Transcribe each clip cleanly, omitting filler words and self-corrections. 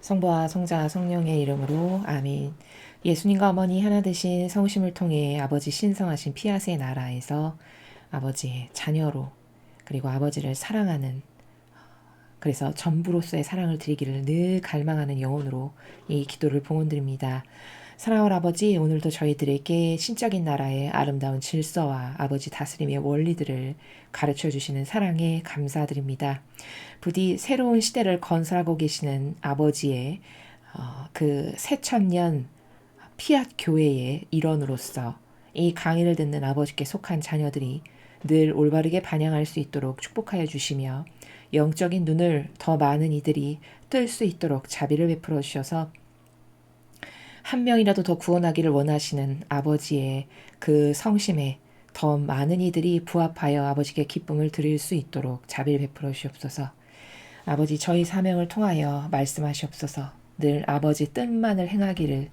성부와 성자와 성령의 이름으로 아멘. 예수님과 어머니 하나 되신 성심을 통해 아버지 신성하신 피아스의 나라에서 아버지의 자녀로 그리고 아버지를 사랑하는 그래서 전부로서의 사랑을 드리기를 늘 갈망하는 영혼으로 이 기도를 봉헌드립니다. 사랑하는 아버지, 오늘도 저희들에게 신적인 나라의 아름다운 질서와 아버지 다스림의 원리들을 가르쳐 주시는 사랑에 감사드립니다. 부디 새로운 시대를 건설하고 계시는 아버지의 그 새천년 피앗 교회의 일원으로서 이 강의를 듣는 아버지께 속한 자녀들이 늘 올바르게 반영할 수 있도록 축복하여 주시며 영적인 눈을 더 많은 이들이 뜰 수 있도록 자비를 베풀어 주셔서 한 명이라도 더 구원하기를 원하시는 아버지의 그 성심에 더 많은 이들이 부합하여 아버지께 기쁨을 드릴 수 있도록 자비를 베풀어 주옵소서. 아버지, 저희 사명을 통하여 말씀하시옵소서. 늘 아버지 뜻만을 행하기를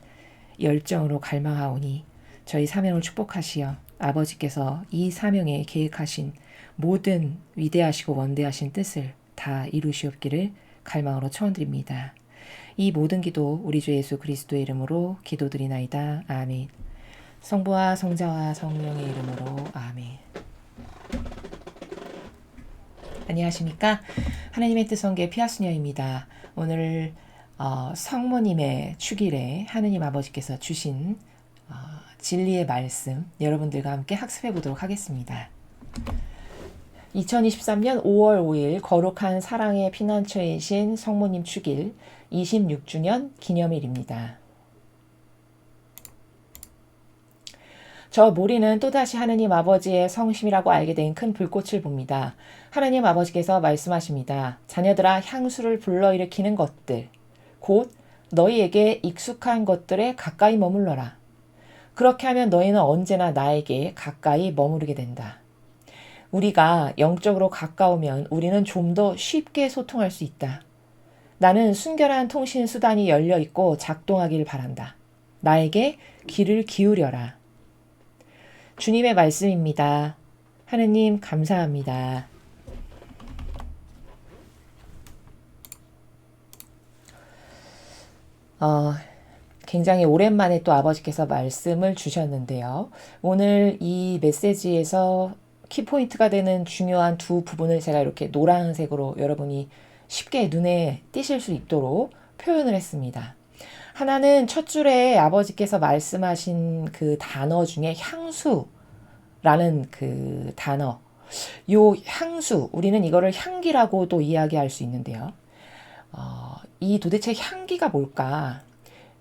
열정으로 갈망하오니 저희 사명을 축복하시어 아버지께서 이 사명에 계획하신 모든 위대하시고 원대하신 뜻을 다 이루시옵기를 갈망으로 청원드립니다. 이 모든 기도 우리 주 예수 그리스도의 이름으로 기도드리나이다. 아멘. 성부와 성자와 성령의 이름으로 아멘. 안녕하십니까? 하나님의 뜻성계 피아스녀입니다. 오늘 성모님의 축일에 하느님 아버지께서 주신 진리의 말씀 여러분들과 함께 학습해 보도록 하겠습니다. 2023년 5월 5일 거룩한 사랑의 피난처이신 성모님 축일 26주년 기념일입니다. 저 모리는 또다시 하느님 아버지의 성심이라고 알게 된 큰 불꽃을 봅니다. 하느님 아버지께서 말씀하십니다. 자녀들아, 향수를 불러일으키는 것들, 곧 너희에게 익숙한 것들에 가까이 머물러라. 그렇게 하면 너희는 언제나 나에게 가까이 머무르게 된다. 우리가 영적으로 가까우면 우리는 좀 더 쉽게 소통할 수 있다. 나는 순결한 통신 수단이 열려 있고 작동하기를 바란다. 나에게 귀를 기울여라. 주님의 말씀입니다. 하느님 감사합니다. 굉장히 오랜만에 또 아버지께서 말씀을 주셨는데요. 오늘 이 메시지에서 키포인트가 되는 중요한 두 부분을 제가 이렇게 노란색으로 여러분이 쉽게 눈에 띄실 수 있도록 표현을 했습니다. 하나는 첫 줄에 아버지께서 말씀하신 그 단어 중에 향수라는 그 단어. 요 향수, 우리는 이거를 향기라고도 이야기할 수 있는데요. 이 도대체 향기가 뭘까?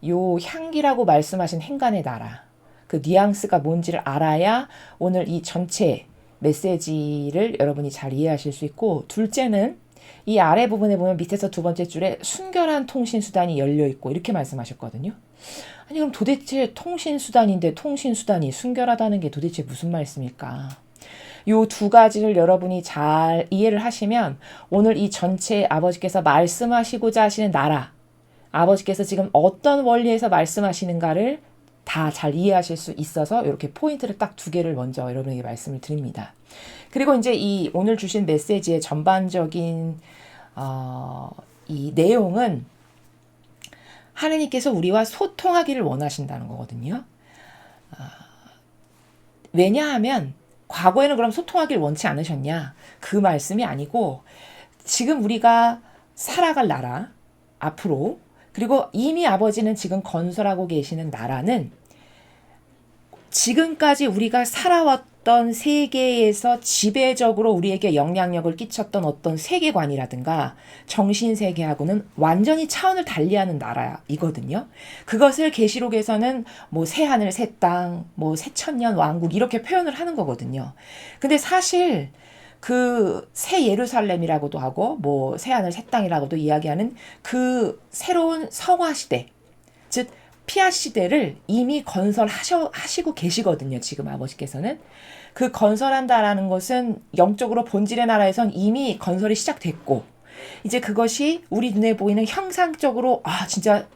요 향기라고 말씀하신 행간의 나라. 그 뉘앙스가 뭔지를 알아야 오늘 이 전체 메시지를 여러분이 잘 이해하실 수 있고, 둘째는 이 아래 부분에 보면 밑에서 두 번째 줄에 순결한 통신수단이 열려있고 이렇게 말씀하셨거든요. 아니 그럼 도대체 통신수단인데 통신수단이 순결하다는 게 도대체 무슨 말씀일까? 요 두 가지를 여러분이 잘 이해를 하시면 오늘 이 전체 아버지께서 말씀하시고자 하시는 나라, 아버지께서 지금 어떤 원리에서 말씀하시는가를 다 잘 이해하실 수 있어서 이렇게 포인트를 딱 두 개를 먼저 여러분에게 말씀을 드립니다. 그리고 이제 이 오늘 주신 메시지의 전반적인 이 내용은 하느님께서 우리와 소통하기를 원하신다는 거거든요. 왜냐하면 과거에는 그럼 소통하기를 원치 않으셨냐? 그 말씀이 아니고 지금 우리가 살아갈 나라, 앞으로, 그리고 이미 아버지는 지금 건설하고 계시는 나라는 지금까지 우리가 살아왔던 세계에서 지배적으로 우리에게 영향력을 끼쳤던 어떤 세계관이라든가 정신세계하고는 완전히 차원을 달리하는 나라이거든요. 그것을 계시록에서는 뭐 새하늘 새땅, 뭐 새천년 왕국 이렇게 표현을 하는 거거든요. 근데 사실 그 새 예루살렘이라고도 하고 뭐 새하늘 새땅이라고도 이야기하는 그 새로운 성화 시대, 즉 피아 시대를 이미 건설하시고 계시거든요. 지금 아버지께서는. 그 건설한다라는 것은 영적으로 본질의 나라에선 이미 건설이 시작됐고 이제 그것이 우리 눈에 보이는 형상적으로 진짜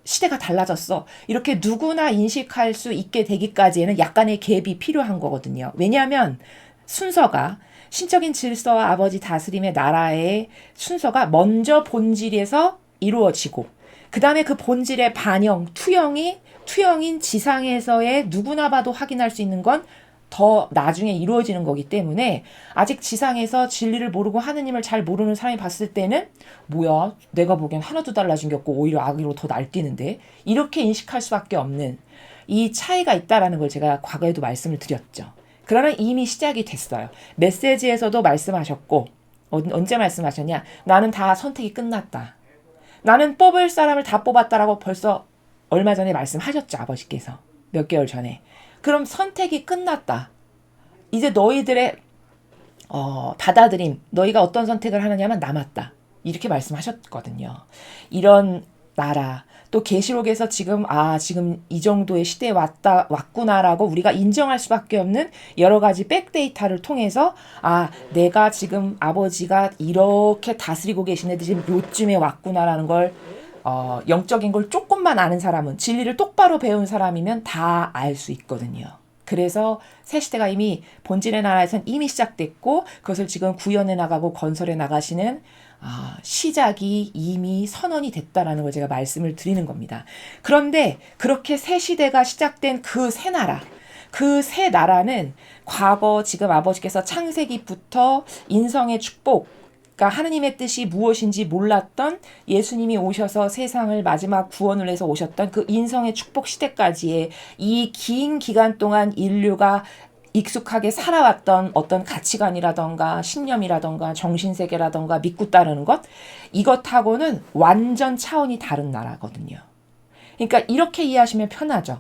시대가 달라졌어. 이렇게 누구나 인식할 수 있게 되기까지에는 약간의 갭이 필요한 거거든요. 왜냐하면 순서가 신적인 질서와 아버지 다스림의 나라의 순서가 먼저 본질에서 이루어지고 그 다음에 그 본질의 반영, 투영인 지상에서의 누구나 봐도 확인할 수 있는 건 더 나중에 이루어지는 거기 때문에 아직 지상에서 진리를 모르고 하느님을 잘 모르는 사람이 봤을 때는 뭐야, 내가 보기엔 하나도 달라진 게 없고 오히려 악으로 더 날뛰는데, 이렇게 인식할 수밖에 없는 이 차이가 있다라는 걸 제가 과거에도 말씀을 드렸죠. 그러나 이미 시작이 됐어요. 메시지에서도 말씀하셨고, 언제 말씀하셨냐? 나는 다 선택이 끝났다. 나는 뽑을 사람을 다 뽑았다라고 벌써 얼마 전에 말씀하셨죠, 아버지께서. 몇 개월 전에. 그럼 선택이 끝났다. 이제 너희들의 받아들임, 너희가 어떤 선택을 하느냐만 남았다. 이렇게 말씀하셨거든요. 이런 나라, 또 계시록에서 지금 이 정도의 시대에 왔구나라고 우리가 인정할 수밖에 없는 여러 가지 백데이터를 통해서 내가 지금 아버지가 이렇게 다스리고 계시는데 지금 요쯤에 왔구나라는 걸 영적인 걸 조금만 아는 사람은, 진리를 똑바로 배운 사람이면 다 알 수 있거든요. 그래서 새 시대가 이미 본질의 나라에선 이미 시작됐고 그것을 지금 구현해 나가고 건설해 나가시는 시작이 이미 선언이 됐다라는 걸 제가 말씀을 드리는 겁니다. 그런데 그렇게 새 시대가 시작된 그 새 나라, 그 새 나라는 과거 지금 아버지께서 창세기부터 인성의 축복, 그러니까 하느님의 뜻이 무엇인지 몰랐던 예수님이 오셔서 세상을 마지막 구원을 해서 오셨던 그 인성의 축복 시대까지의 이 긴 기간 동안 인류가 익숙하게 살아왔던 어떤 가치관이라던가 신념이라던가 정신세계라던가 믿고 따르는 것, 이것하고는 완전 차원이 다른 나라거든요. 그러니까 이렇게 이해하시면 편하죠.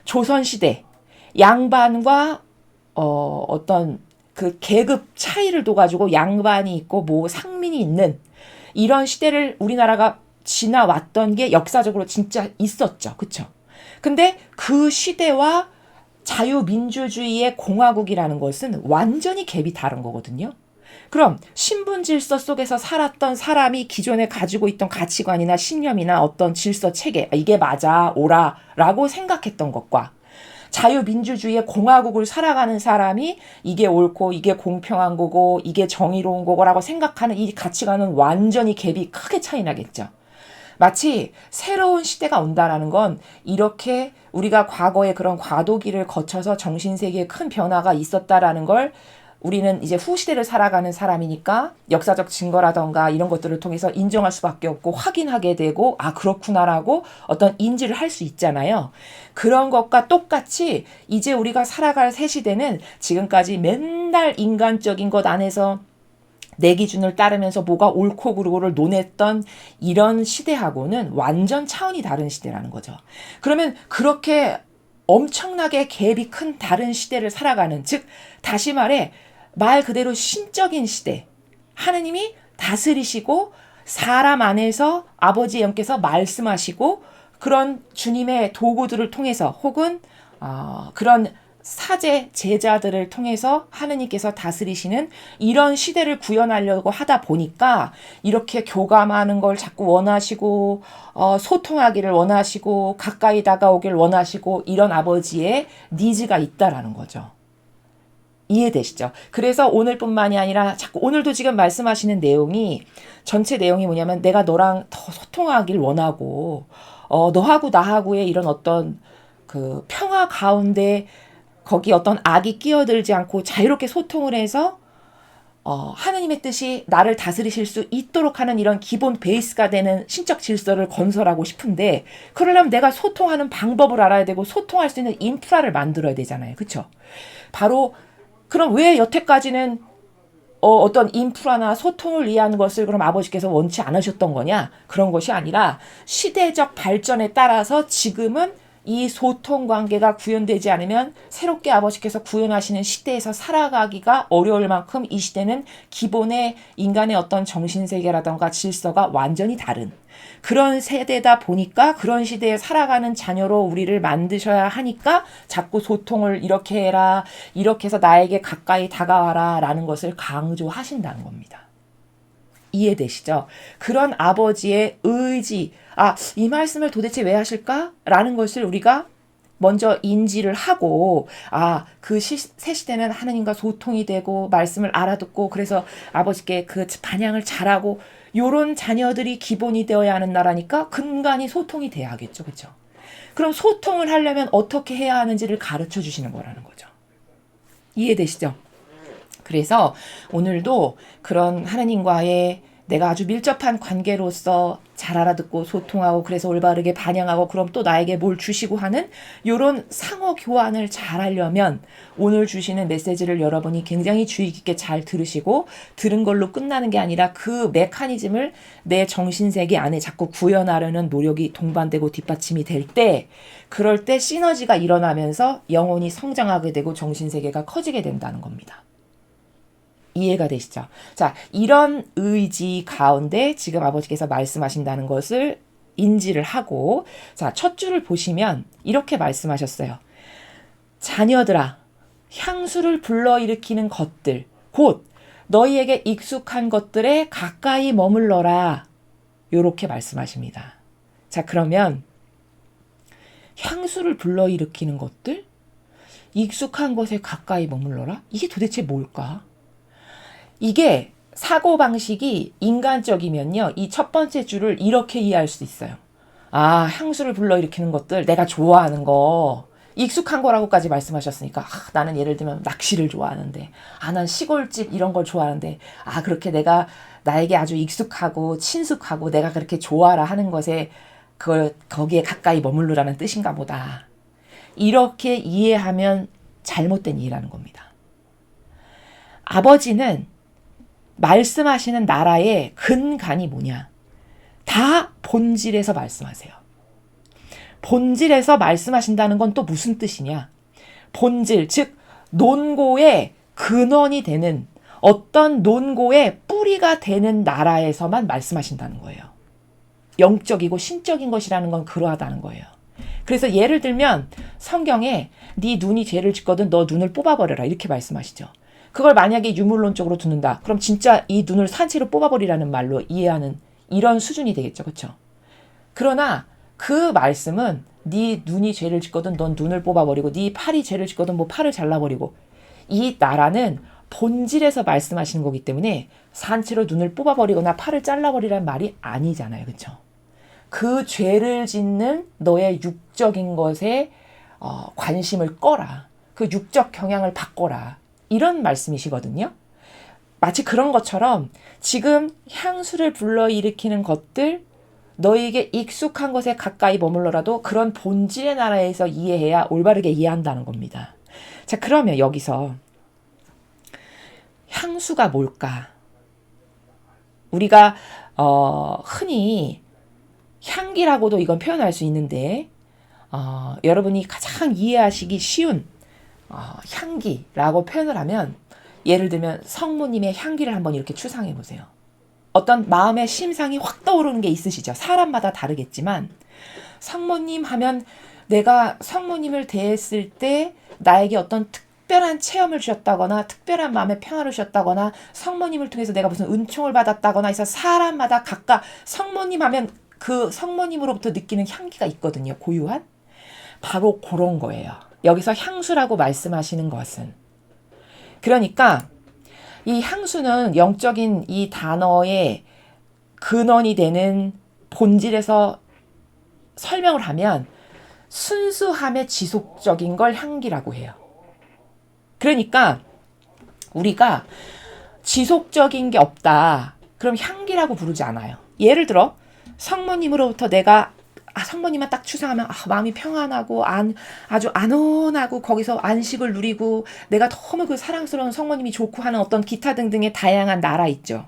조선시대 양반과 어떤 그 계급 차이를 둬가지고 양반이 있고 뭐 상민이 있는 이런 시대를 우리나라가 지나왔던 게 역사적으로 진짜 있었죠. 그쵸? 근데 그 시대와 자유민주주의의 공화국이라는 것은 완전히 갭이 다른 거거든요. 그럼 신분 질서 속에서 살았던 사람이 기존에 가지고 있던 가치관이나 신념이나 어떤 질서 체계, 이게 맞아, 옳아 라고 생각했던 것과 자유민주주의의 공화국을 살아가는 사람이 이게 옳고 이게 공평한 거고 이게 정의로운 거라고 생각하는 이 가치관은 완전히 갭이 크게 차이 나겠죠. 마치 새로운 시대가 온다라는 건 이렇게 우리가 과거에 그런 과도기를 거쳐서 정신세계에 큰 변화가 있었다라는 걸 우리는 이제 후시대를 살아가는 사람이니까 역사적 증거라던가 이런 것들을 통해서 인정할 수밖에 없고 확인하게 되고 그렇구나라고 어떤 인지를 할 수 있잖아요. 그런 것과 똑같이 이제 우리가 살아갈 새 시대는 지금까지 맨날 인간적인 것 안에서 내 기준을 따르면서 뭐가 옳고 그르고를 논했던 이런 시대하고는 완전 차원이 다른 시대라는 거죠. 그러면 그렇게 엄청나게 갭이 큰 다른 시대를 살아가는, 즉 다시 말해 말 그대로 신적인 시대, 하느님이 다스리시고 사람 안에서 아버지 영께서 말씀하시고 그런 주님의 도구들을 통해서 혹은 그런 사제 제자들을 통해서 하느님께서 다스리시는 이런 시대를 구현하려고 하다 보니까 이렇게 교감하는 걸 자꾸 원하시고 소통하기를 원하시고 가까이 다가오길 원하시고 이런 아버지의 니즈가 있다라는 거죠. 이해되시죠? 그래서 오늘뿐만이 아니라 자꾸 오늘도 지금 말씀하시는 내용이 전체 내용이 뭐냐면 내가 너랑 더 소통하길 원하고 너하고 나하고의 이런 어떤 그 평화 가운데 거기 어떤 악이 끼어들지 않고 자유롭게 소통을 해서 하느님의 뜻이 나를 다스리실 수 있도록 하는 이런 기본 베이스가 되는 신적 질서를 건설하고 싶은데 그러려면 내가 소통하는 방법을 알아야 되고 소통할 수 있는 인프라를 만들어야 되잖아요. 그렇죠? 바로 그럼 왜 여태까지는 어떤 인프라나 소통을 위한 것을 그럼 아버지께서 원치 않으셨던 거냐? 그런 것이 아니라 시대적 발전에 따라서 지금은 이 소통 관계가 구현되지 않으면 새롭게 아버지께서 구현하시는 시대에서 살아가기가 어려울 만큼 이 시대는 기본의 인간의 어떤 정신세계라던가 질서가 완전히 다른 그런 세대다 보니까 그런 시대에 살아가는 자녀로 우리를 만드셔야 하니까 자꾸 소통을 이렇게 해라, 이렇게 해서 나에게 가까이 다가와라 라는 것을 강조하신다는 겁니다. 이해되시죠? 그런 아버지의 의지, 이 말씀을 도대체 왜 하실까? 라는 것을 우리가 먼저 인지를 하고 그 새 시대는 하느님과 소통이 되고 말씀을 알아듣고 그래서 아버지께 그 반향을 잘하고 요런 자녀들이 기본이 되어야 하는 나라니까 근간이 소통이 돼야 하겠죠. 그렇죠? 그럼 소통을 하려면 어떻게 해야 하는지를 가르쳐 주시는 거라는 거죠. 이해되시죠? 그래서 오늘도 그런 하나님과의 내가 아주 밀접한 관계로서 잘 알아듣고 소통하고 그래서 올바르게 반영하고 그럼 또 나에게 뭘 주시고 하는 이런 상호 교환을 잘 하려면 오늘 주시는 메시지를 여러분이 굉장히 주의 깊게 잘 들으시고 들은 걸로 끝나는 게 아니라 그 메커니즘을 내 정신세계 안에 자꾸 구현하려는 노력이 동반되고 뒷받침이 될 때 그럴 때 시너지가 일어나면서 영혼이 성장하게 되고 정신세계가 커지게 된다는 겁니다. 이해가 되시죠? 자, 이런 의지 가운데 지금 아버지께서 말씀하신다는 것을 인지를 하고, 자, 첫 줄을 보시면 이렇게 말씀하셨어요. 자녀들아, 향수를 불러일으키는 것들, 곧 너희에게 익숙한 것들에 가까이 머물러라. 요렇게 말씀하십니다. 자, 그러면 향수를 불러일으키는 것들? 익숙한 것에 가까이 머물러라? 이게 도대체 뭘까? 이게 사고방식이 인간적이면요. 이 첫 번째 줄을 이렇게 이해할 수 있어요. 아, 향수를 불러일으키는 것들, 내가 좋아하는 거, 익숙한 거라고까지 말씀하셨으니까 나는 예를 들면 낚시를 좋아하는데 난 시골집 이런 걸 좋아하는데 그렇게 내가 나에게 아주 익숙하고 친숙하고 내가 그렇게 좋아라 하는 것에 그걸 거기에 가까이 머물르라는 뜻인가 보다. 이렇게 이해하면 잘못된 이해라는 겁니다. 아버지는 말씀하시는 나라의 근간이 뭐냐? 다 본질에서 말씀하세요. 본질에서 말씀하신다는 건 또 무슨 뜻이냐? 본질, 즉 논고의 근원이 되는 어떤 논고의 뿌리가 되는 나라에서만 말씀하신다는 거예요. 영적이고 신적인 것이라는 건 그러하다는 거예요. 그래서 예를 들면 성경에 네 눈이 죄를 짓거든 너 눈을 뽑아버려라 이렇게 말씀하시죠. 그걸 만약에 유물론적으로 두는다. 그럼 진짜 이 눈을 산채로 뽑아버리라는 말로 이해하는 이런 수준이 되겠죠. 그렇죠? 그러나 그 말씀은 네 눈이 죄를 짓거든 넌 눈을 뽑아버리고 네 팔이 죄를 짓거든 뭐 팔을 잘라버리고 이 나라는 본질에서 말씀하시는 거기 때문에 산채로 눈을 뽑아버리거나 팔을 잘라버리라는 말이 아니잖아요. 그렇죠? 그 죄를 짓는 너의 육적인 것에 관심을 꺼라. 그 육적 경향을 바꿔라. 이런 말씀이시거든요. 마치 그런 것처럼 지금 향수를 불러일으키는 것들 너에게 익숙한 것에 가까이 머물러라도 그런 본질의 나라에서 이해해야 올바르게 이해한다는 겁니다. 자, 그러면 여기서 향수가 뭘까? 우리가 흔히 향기라고도 이건 표현할 수 있는데 여러분이 가장 이해하시기 쉬운 향기라고 표현을 하면 예를 들면 성모님의 향기를 한번 이렇게 추상해 보세요. 어떤 마음의 심상이 확 떠오르는 게 있으시죠. 사람마다 다르겠지만 성모님 하면 내가 성모님을 대했을 때 나에게 어떤 특별한 체험을 주셨다거나 특별한 마음의 평화를 주셨다거나 성모님을 통해서 내가 무슨 은총을 받았다거나 해서 사람마다 각각 성모님 하면 그 성모님으로부터 느끼는 향기가 있거든요. 고유한. 바로 그런 거예요. 여기서 향수라고 말씀하시는 것은. 그러니까 이 향수는 영적인 이 단어의 근원이 되는 본질에서 설명을 하면 순수함의 지속적인 걸 향기라고 해요. 그러니까 우리가 지속적인 게 없다. 그럼 향기라고 부르지 않아요. 예를 들어 성모님으로부터 내가 성모님만 딱 추상하면 마음이 평안하고 아주 안온하고 거기서 안식을 누리고 내가 너무 그 사랑스러운 성모님이 좋고 하는 어떤 기타 등등의 다양한 나라 있죠.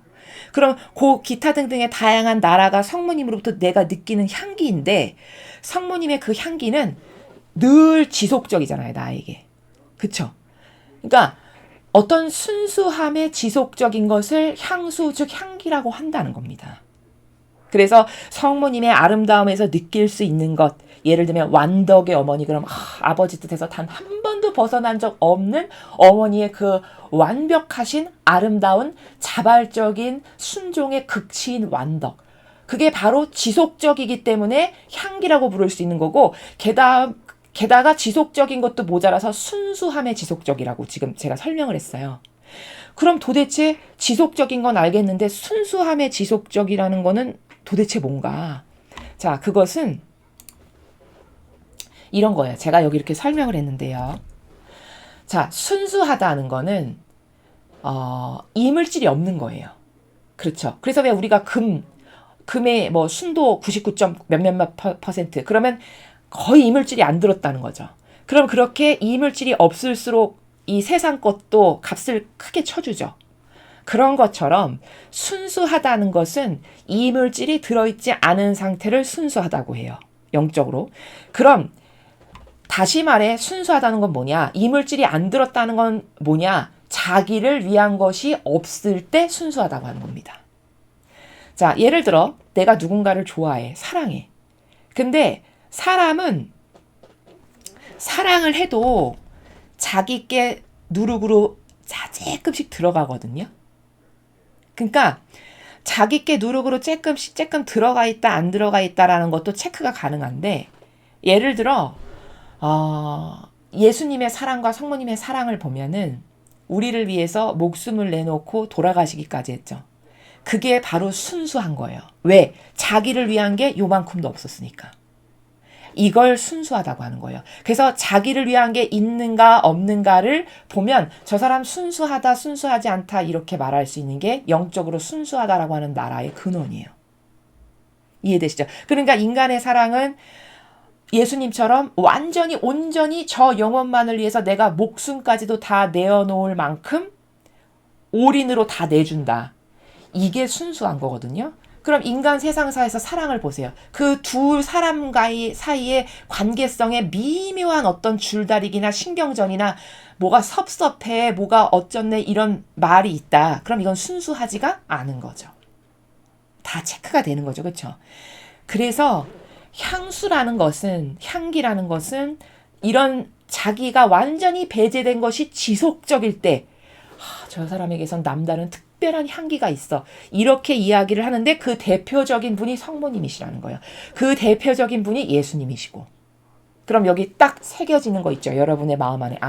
그럼 그 기타 등등의 다양한 나라가 성모님으로부터 내가 느끼는 향기인데 성모님의 그 향기는 늘 지속적이잖아요. 나에게. 그쵸? 그러니까 어떤 순수함의 지속적인 것을 향수 즉 향기라고 한다는 겁니다. 그래서 성모님의 아름다움에서 느낄 수 있는 것, 예를 들면 완덕의 어머니, 그럼 아버지 뜻에서 단 한 번도 벗어난 적 없는 어머니의 그 완벽하신 아름다운 자발적인 순종의 극치인 완덕. 그게 바로 지속적이기 때문에 향기라고 부를 수 있는 거고 게다가 지속적인 것도 모자라서 순수함의 지속적이라고 지금 제가 설명을 했어요. 그럼 도대체 지속적인 건 알겠는데 순수함의 지속적이라는 거는 도대체 뭔가? 자, 그것은 이런 거예요. 제가 여기 이렇게 설명을 했는데요. 자, 순수하다는 거는 이물질이 없는 거예요. 그렇죠. 그래서 왜 우리가 금의 뭐 순도 99점 몇몇몇 퍼센트 그러면 거의 이물질이 안 들었다는 거죠. 그럼 그렇게 이물질이 없을수록 이 세상 것도 값을 크게 쳐주죠. 그런 것처럼 순수하다는 것은 이물질이 들어있지 않은 상태를 순수하다고 해요. 영적으로. 그럼 다시 말해 순수하다는 건 뭐냐? 이물질이 안 들었다는 건 뭐냐? 자기를 위한 것이 없을 때 순수하다고 하는 겁니다. 자, 예를 들어 내가 누군가를 좋아해, 사랑해. 근데 사람은 사랑을 해도 자기께 누룩으로 조금씩 들어가거든요. 그러니까 자기께 누룩으로 조금 들어가 있다 안 들어가 있다라는 것도 체크가 가능한데 예를 들어 예수님의 사랑과 성모님의 사랑을 보면은 우리를 위해서 목숨을 내놓고 돌아가시기까지 했죠. 그게 바로 순수한 거예요. 왜? 자기를 위한 게 요만큼도 없었으니까. 이걸 순수하다고 하는 거예요. 그래서 자기를 위한 게 있는가 없는가를 보면 저 사람 순수하다 순수하지 않다 이렇게 말할 수 있는 게 영적으로 순수하다라고 하는 나라의 근원이에요. 이해되시죠? 그러니까 인간의 사랑은 예수님처럼 완전히 온전히 저 영혼만을 위해서 내가 목숨까지도 다 내어놓을 만큼 올인으로 다 내준다. 이게 순수한 거거든요. 그럼 인간 세상사에서 사랑을 보세요. 그 두 사람과의 사이의 관계성에 미묘한 어떤 줄다리기나 신경전이나 뭐가 섭섭해, 뭐가 어쩌네 이런 말이 있다. 그럼 이건 순수하지가 않은 거죠. 다 체크가 되는 거죠. 그렇죠? 그래서 향수라는 것은, 향기라는 것은 이런 자기가 완전히 배제된 것이 지속적일 때 저 사람에게선 남다른 특별한 향기가 있어. 이렇게 이야기를 하는데 그 대표적인 분이 성모님이시라는 거예요. 그 대표적인 분이 예수님이시고. 그럼 여기 딱 새겨지는 거 있죠. 여러분의 마음 안에.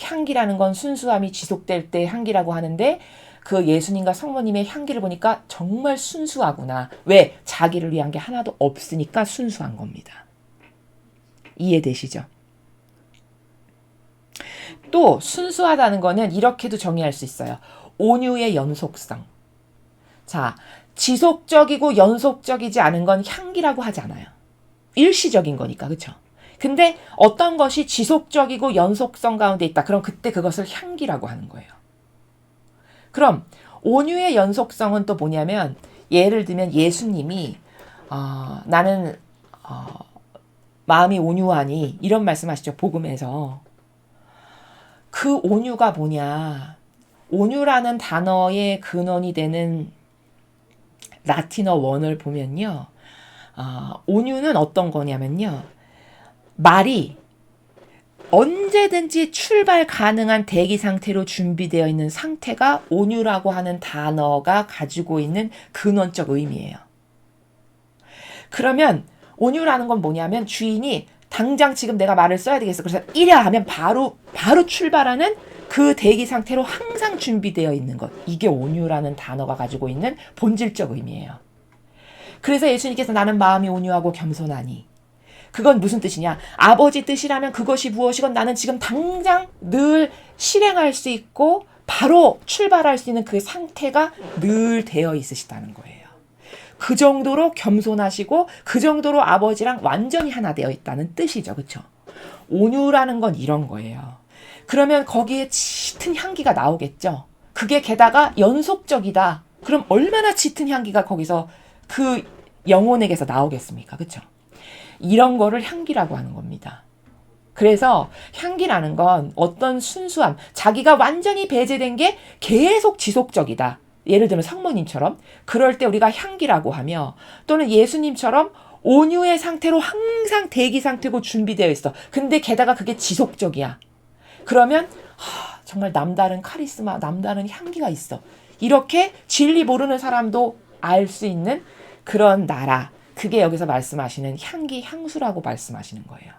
향기라는 건 순수함이 지속될 때 향기라고 하는데 그 예수님과 성모님의 향기를 보니까 정말 순수하구나. 왜? 자기를 위한 게 하나도 없으니까 순수한 겁니다. 이해되시죠? 또 순수하다는 거는 이렇게도 정의할 수 있어요. 온유의 연속성. 자, 지속적이고 연속적이지 않은 건 향기라고 하잖아요. 일시적인 거니까, 그렇죠? 근데 어떤 것이 지속적이고 연속성 가운데 있다. 그럼 그때 그것을 향기라고 하는 거예요. 그럼 온유의 연속성은 또 뭐냐면 예를 들면 예수님이 나는 마음이 온유하니 이런 말씀하시죠. 복음에서. 그 온유가 뭐냐. 온유라는 단어의 근원이 되는 라틴어 원을 보면요. 온유는 어떤 거냐면요. 말이 언제든지 출발 가능한 대기 상태로 준비되어 있는 상태가 온유라고 하는 단어가 가지고 있는 근원적 의미예요. 그러면 온유라는 건 뭐냐면 주인이 당장 지금 내가 말을 써야 되겠어. 그래서 이래 하면 바로 출발하는 그 대기 상태로 항상 준비되어 있는 것. 이게 온유라는 단어가 가지고 있는 본질적 의미예요. 그래서 예수님께서 나는 마음이 온유하고 겸손하니. 그건 무슨 뜻이냐? 아버지 뜻이라면 그것이 무엇이건 나는 지금 당장 늘 실행할 수 있고 바로 출발할 수 있는 그 상태가 늘 되어 있으시다는 거예요. 그 정도로 겸손하시고 그 정도로 아버지랑 완전히 하나 되어 있다는 뜻이죠. 그렇죠? 온유라는 건 이런 거예요. 그러면 거기에 짙은 향기가 나오겠죠. 그게 게다가 연속적이다. 그럼 얼마나 짙은 향기가 거기서 그 영혼에게서 나오겠습니까? 그렇죠? 이런 거를 향기라고 하는 겁니다. 그래서 향기라는 건 어떤 순수함, 자기가 완전히 배제된 게 계속 지속적이다. 예를 들면 성모님처럼 그럴 때 우리가 향기라고 하며 또는 예수님처럼 온유의 상태로 항상 대기 상태고 준비되어 있어. 근데 게다가 그게 지속적이야. 그러면 정말 남다른 카리스마, 남다른 향기가 있어. 이렇게 진리 모르는 사람도 알 수 있는 그런 나라. 그게 여기서 말씀하시는 향기, 향수라고 말씀하시는 거예요.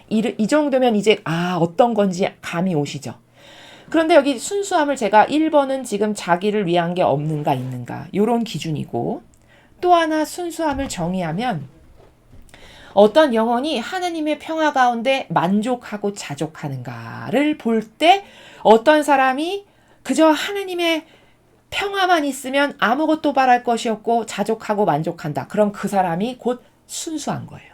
이 정도면 이제 어떤 건지 감이 오시죠. 그런데 여기 순수함을 제가 1번은 지금 자기를 위한 게 없는가 있는가 요런 기준이고, 또 하나 순수함을 정의하면 어떤 영혼이 하느님의 평화 가운데 만족하고 자족하는가를 볼 때 어떤 사람이 그저 하느님의 평화만 있으면 아무것도 바랄 것이 없고 자족하고 만족한다. 그럼 그 사람이 곧 순수한 거예요.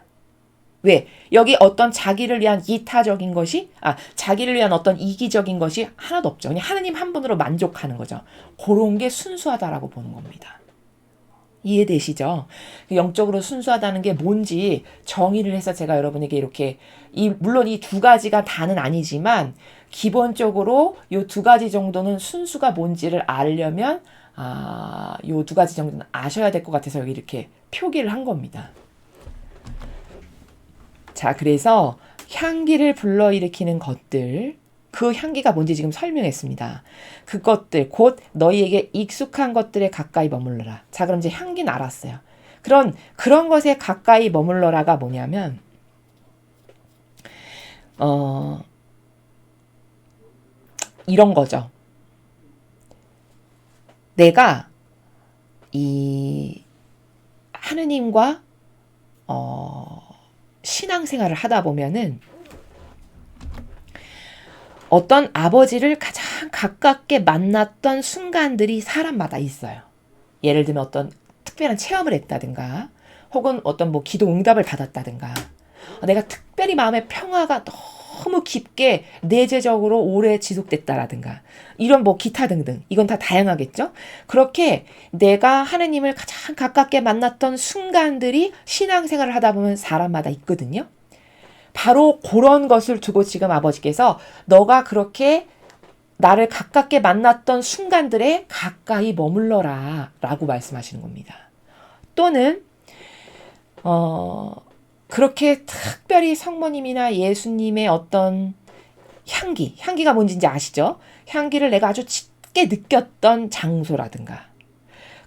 왜? 여기 어떤 자기를 위한 이타적인 것이, 자기를 위한 어떤 이기적인 것이 하나도 없죠. 그냥 하느님 한 분으로 만족하는 거죠. 그런 게 순수하다라고 보는 겁니다. 이해되시죠? 영적으로 순수하다는 게 뭔지 정의를 해서 제가 여러분에게 이렇게, 물론 이 두 가지가 다는 아니지만 기본적으로 이 두 가지 정도는 순수가 뭔지를 알려면 이 두 가지 정도는 아셔야 될 것 같아서 여기 이렇게 표기를 한 겁니다. 자, 그래서 향기를 불러일으키는 것들, 그 향기가 뭔지 지금 설명했습니다. 그것들 곧 너희에게 익숙한 것들에 가까이 머물러라. 자, 그럼 이제 향기는 알았어요. 그런 것에 가까이 머물러라가 뭐냐면 이런 거죠. 내가 이 하느님과 신앙생활을 하다 보면은 어떤 아버지를 가장 가깝게 만났던 순간들이 사람마다 있어요. 예를 들면 어떤 특별한 체험을 했다든가, 혹은 어떤 뭐 기도 응답을 받았다든가, 내가 특별히 마음의 평화가 너무 깊게 내재적으로 오래 지속됐다라든가, 이런 뭐 기타 등등, 이건 다 다양하겠죠? 그렇게 내가 하느님을 가장 가깝게 만났던 순간들이 신앙생활을 하다 보면 사람마다 있거든요. 바로 그런 것을 두고 지금 아버지께서 너가 그렇게 나를 가깝게 만났던 순간들에 가까이 머물러라 라고 말씀하시는 겁니다. 또는 그렇게 특별히 성모님이나 예수님의 어떤 향기가 뭔지 이제 아시죠? 향기를 내가 아주 짙게 느꼈던 장소라든가,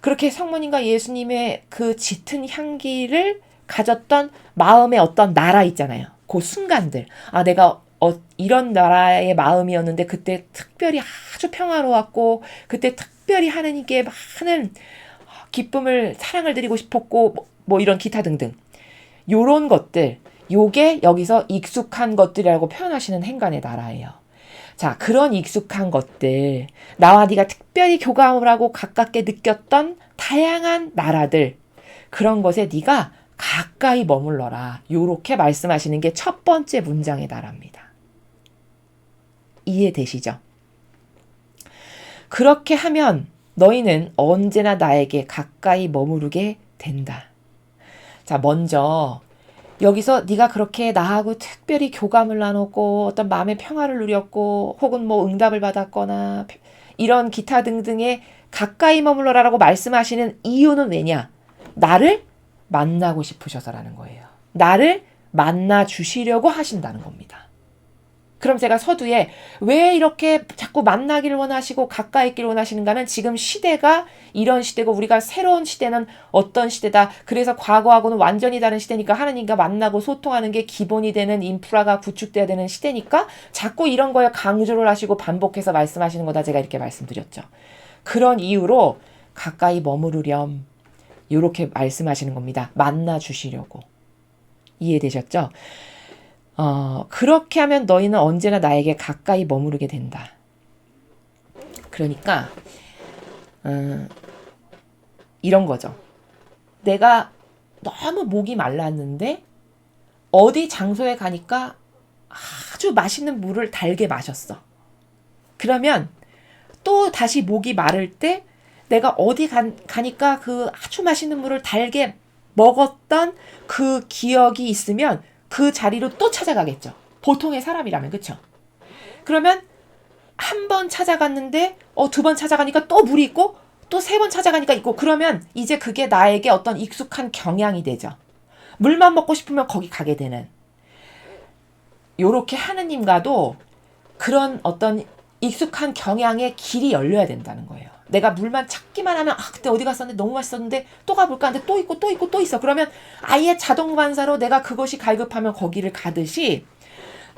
그렇게 성모님과 예수님의 그 짙은 향기를 가졌던 마음의 어떤 나라 있잖아요. 그 순간들. 내가 이런 나라의 마음이었는데 그때 특별히 아주 평화로웠고, 그때 특별히 하느님께 많은 기쁨을, 사랑을 드리고 싶었고, 뭐 이런 기타 등등. 요런 것들, 요게 여기서 익숙한 것들이라고 표현하시는 행간의 나라예요. 자, 그런 익숙한 것들, 나와 네가 특별히 교감을 하고 가깝게 느꼈던 다양한 나라들, 그런 것에 네가 가까이 머물러라. 요렇게 말씀하시는 게 첫 번째 문장의 나라입니다. 이해되시죠? 그렇게 하면 너희는 언제나 나에게 가까이 머무르게 된다. 자, 먼저 여기서 네가 그렇게 나하고 특별히 교감을 나눴고 어떤 마음의 평화를 누렸고 혹은 뭐 응답을 받았거나 이런 기타 등등의 가까이 머물러라라고 말씀하시는 이유는 왜냐? 나를 만나고 싶으셔서라는 거예요. 나를 만나 주시려고 하신다는 겁니다. 그럼 제가 서두에 왜 이렇게 자꾸 만나기를 원하시고 가까이 있기를 원하시는가는 지금 시대가 이런 시대고, 우리가 새로운 시대는 어떤 시대다. 그래서 과거하고는 완전히 다른 시대니까 하나님과 만나고 소통하는 게 기본이 되는 인프라가 구축돼야 되는 시대니까 자꾸 이런 거에 강조를 하시고 반복해서 말씀하시는 거다. 제가 이렇게 말씀드렸죠. 그런 이유로 가까이 머무르렴. 이렇게 말씀하시는 겁니다. 만나 주시려고. 이해되셨죠? 그렇게 하면 너희는 언제나 나에게 가까이 머무르게 된다. 그러니까 이런 거죠. 내가 너무 목이 말랐는데 어디 장소에 가니까 아주 맛있는 물을 달게 마셨어. 그러면 또 다시 목이 마를 때 내가 어디 가니까 그 아주 맛있는 물을 달게 먹었던 그 기억이 있으면 그 자리로 또 찾아가겠죠. 보통의 사람이라면, 그쵸? 그러면 한 번 찾아갔는데 두 번 찾아가니까 또 물이 있고 또 세 번 찾아가니까 있고, 그러면 이제 그게 나에게 어떤 익숙한 경향이 되죠. 물만 먹고 싶으면 거기 가게 되는. 요렇게 하느님과도 그런 어떤 익숙한 경향의 길이 열려야 된다는 거예요. 내가 물만 찾기만 하면 그때 어디 갔었는데 너무 맛있었는데 또 가볼까 하는데 또 있고 또 있고 또 있어. 그러면 아예 자동 반사로 내가 그것이 갈급하면 거기를 가듯이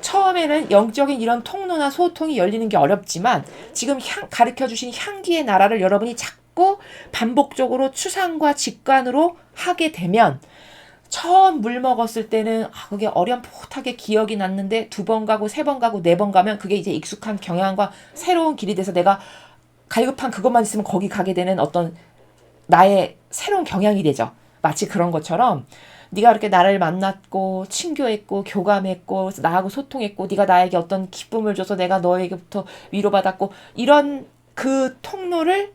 처음에는 영적인 이런 통로나 소통이 열리는 게 어렵지만 지금 가르쳐 주신 향기의 나라를 여러분이 자꾸 반복적으로 추상과 직관으로 하게 되면 처음 물 먹었을 때는 그게 어렴풋하게 기억이 났는데 2번 가고 3번 가고 4번 가면 그게 이제 익숙한 경향과 새로운 길이 돼서 내가 갈급한 그것만 있으면 거기 가게 되는 어떤 나의 새로운 경향이 되죠. 마치 그런 것처럼 네가 그렇게 나를 만났고 친교했고 교감했고 나하고 소통했고 네가 나에게 어떤 기쁨을 줘서 내가 너에게부터 위로받았고 이런 그 통로를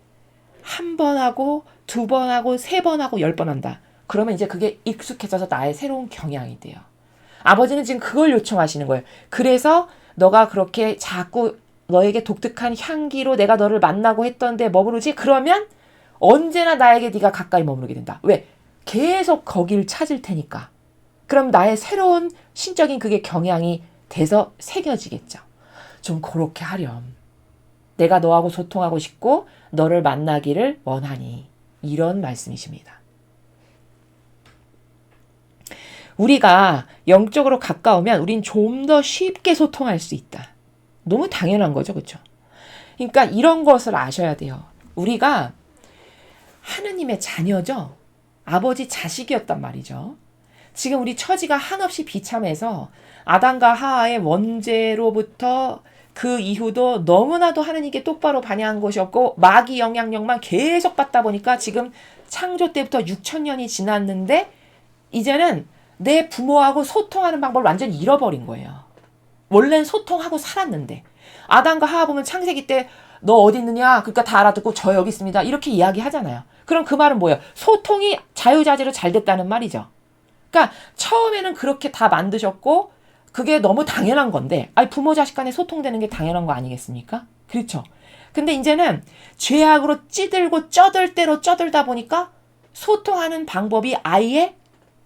1번 하고 2번 하고 3번 하고 10번 한다. 그러면 이제 그게 익숙해져서 나의 새로운 경향이 돼요. 아버지는 지금 그걸 요청하시는 거예요. 그래서 너가 그렇게 자꾸 너에게 독특한 향기로 내가 너를 만나고 했던데 머무르지? 그러면 언제나 나에게 네가 가까이 머무르게 된다. 왜? 계속 거기를 찾을 테니까. 그럼 나의 새로운 신적인 그게 경향이 돼서 새겨지겠죠. 좀 그렇게 하렴. 내가 너하고 소통하고 싶고 너를 만나기를 원하니. 이런 말씀이십니다. 우리가 영적으로 가까우면 우린 좀 더 쉽게 소통할 수 있다. 너무 당연한 거죠. 그렇죠? 그러니까 이런 것을 아셔야 돼요. 우리가 하느님의 자녀죠. 아버지 자식이었단 말이죠. 지금 우리 처지가 한없이 비참해서 아담과 하와의 원죄로부터 그 이후도 너무나도 하느님께 똑바로 반영한 것이 없고 마귀 영향력만 계속 받다 보니까 지금 창조 때부터 6,000년이 지났는데 이제는 내 부모하고 소통하는 방법을 완전히 잃어버린 거예요. 원래는 소통하고 살았는데 아담과 하와 보면 창세기 때 너 어디 있느냐? 그러니까 다 알아듣고 저 여기 있습니다. 이렇게 이야기하잖아요. 그럼 그 말은 뭐예요? 소통이 자유자재로 잘 됐다는 말이죠. 그러니까 처음에는 그렇게 다 만드셨고 그게 너무 당연한 건데 부모 자식 간에 소통되는 게 당연한 거 아니겠습니까? 그렇죠. 근데 이제는 죄악으로 찌들고 쩌들 대로 쩌들다 보니까 소통하는 방법이 아예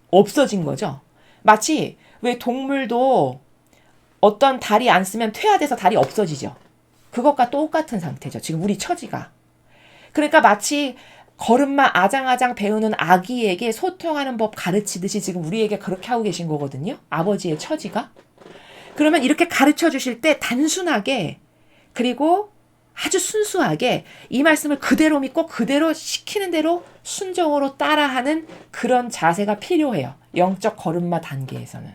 없어진 거죠. 마치 왜 동물도 어떤 다리 안 쓰면 퇴화돼서 다리 없어지죠. 그것과 똑같은 상태죠. 지금 우리 처지가. 그러니까 마치 걸음마 아장아장 배우는 아기에게 소통하는 법 가르치듯이 지금 우리에게 그렇게 하고 계신 거거든요. 아버지의 처지가. 그러면 이렇게 가르쳐 주실 때 단순하게 그리고 아주 순수하게 이 말씀을 그대로 믿고 그대로 시키는 대로 순종으로 따라하는 그런 자세가 필요해요. 영적 걸음마 단계에서는.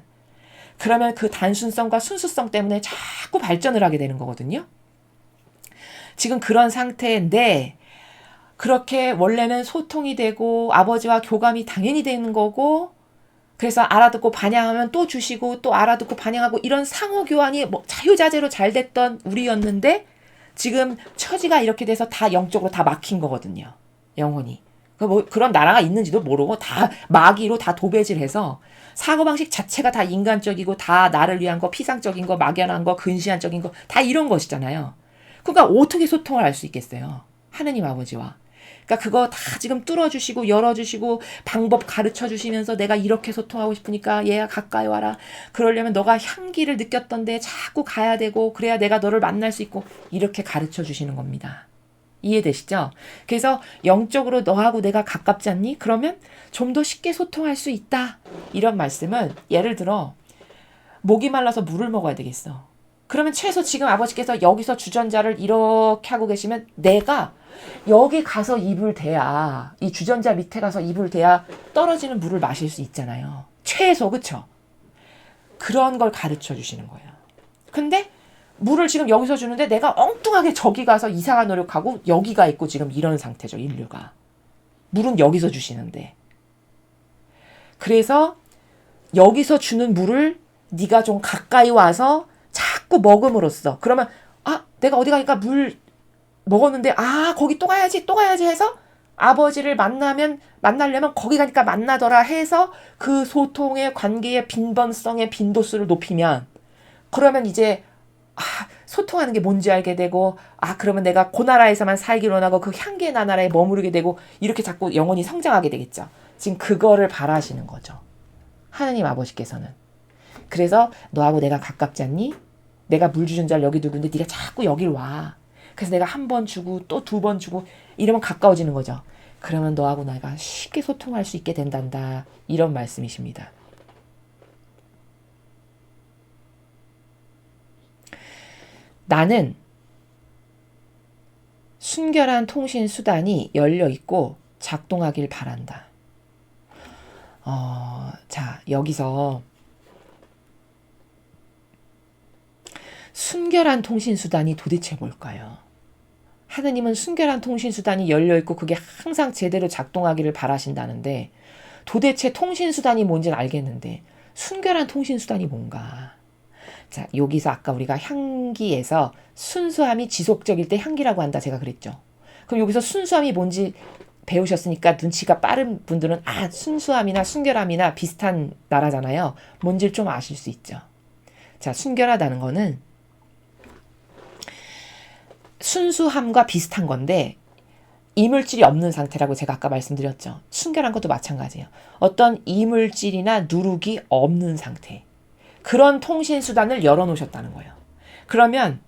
그러면 그 단순성과 순수성 때문에 자꾸 발전을 하게 되는 거거든요. 지금 그런 상태인데 그렇게 원래는 소통이 되고 아버지와 교감이 당연히 되는 거고 그래서 알아듣고 반영하면 또 주시고 또 알아듣고 반영하고 이런 상호교환이 자유자재로 잘 됐던 우리였는데 지금 처지가 이렇게 돼서 다 영적으로 다 막힌 거거든요. 영혼이. 그런 나라가 있는지도 모르고 다 마귀로 다 도배질해서 사고방식 자체가 다 인간적이고 다 나를 위한 거, 피상적인 거, 막연한 거, 근시안적인 거 다 이런 것이잖아요. 그러니까 어떻게 소통을 할 수 있겠어요? 하느님 아버지와. 그러니까 그거 다 지금 뚫어주시고 열어주시고 방법 가르쳐주시면서 내가 이렇게 소통하고 싶으니까 얘야 가까이 와라. 그러려면 너가 향기를 느꼈던데 자꾸 가야 되고 그래야 내가 너를 만날 수 있고 이렇게 가르쳐주시는 겁니다. 이해되시죠? 그래서 영적으로 너하고 내가 가깝지 않니? 그러면 좀 더 쉽게 소통할 수 있다. 이런 말씀은 예를 들어 목이 말라서 물을 먹어야 되겠어. 그러면 최소 지금 아버지께서 여기서 주전자를 이렇게 하고 계시면 내가 여기 가서 입을 대야 이 주전자 밑에 가서 입을 대야 떨어지는 물을 마실 수 있잖아요. 최소 그쵸? 그런 걸 가르쳐 주시는 거예요. 근데 물을 지금 여기서 주는데 내가 엉뚱하게 저기 가서 이상한 노력하고 여기가 있고 지금 이런 상태죠. 인류가. 물은 여기서 주시는데. 그래서 여기서 주는 물을 네가 좀 가까이 와서 자꾸 먹음으로써 그러면 내가 어디 가니까 물 먹었는데 거기 또 가야지 해서 아버지를 만나려면 거기 가니까 만나더라 해서 그 소통의 관계의 빈번성의 빈도수를 높이면 그러면 이제 소통하는 게 뭔지 알게 되고 그러면 내가 그 나라에서만 살기로 원하고 그 향기의 나라에 머무르게 되고 이렇게 자꾸 영혼이 성장하게 되겠죠. 지금 그거를 바라시는 거죠. 하느님 아버지께서는. 그래서 너하고 내가 가깝지 않니? 내가 물 주전자를 여기 두는데 네가 자꾸 여길 와. 그래서 내가 1번 주고 또 2번 주고 이러면 가까워지는 거죠. 그러면 너하고 내가 쉽게 소통할 수 있게 된단다. 이런 말씀이십니다. 나는 순결한 통신 수단이 열려 있고 작동하길 바란다. 자, 여기서 순결한 통신 수단이 도대체 뭘까요? 하느님은 순결한 통신 수단이 열려 있고 그게 항상 제대로 작동하기를 바라신다는데 도대체 통신 수단이 뭔지는 알겠는데 순결한 통신 수단이 뭔가? 자, 여기서 아까 우리가 향기에서 순수함이 지속적일 때 향기라고 한다 제가 그랬죠. 그럼 여기서 순수함이 뭔지 배우셨으니까 눈치가 빠른 분들은 순수함이나 순결함이나 비슷한 나라잖아요. 뭔지를 좀 아실 수 있죠. 자, 순결하다는 거는 순수함과 비슷한 건데 이물질이 없는 상태라고 제가 아까 말씀드렸죠. 순결한 것도 마찬가지예요. 어떤 이물질이나 누룩이 없는 상태. 그런 통신수단을 열어놓으셨다는 거예요. 그러면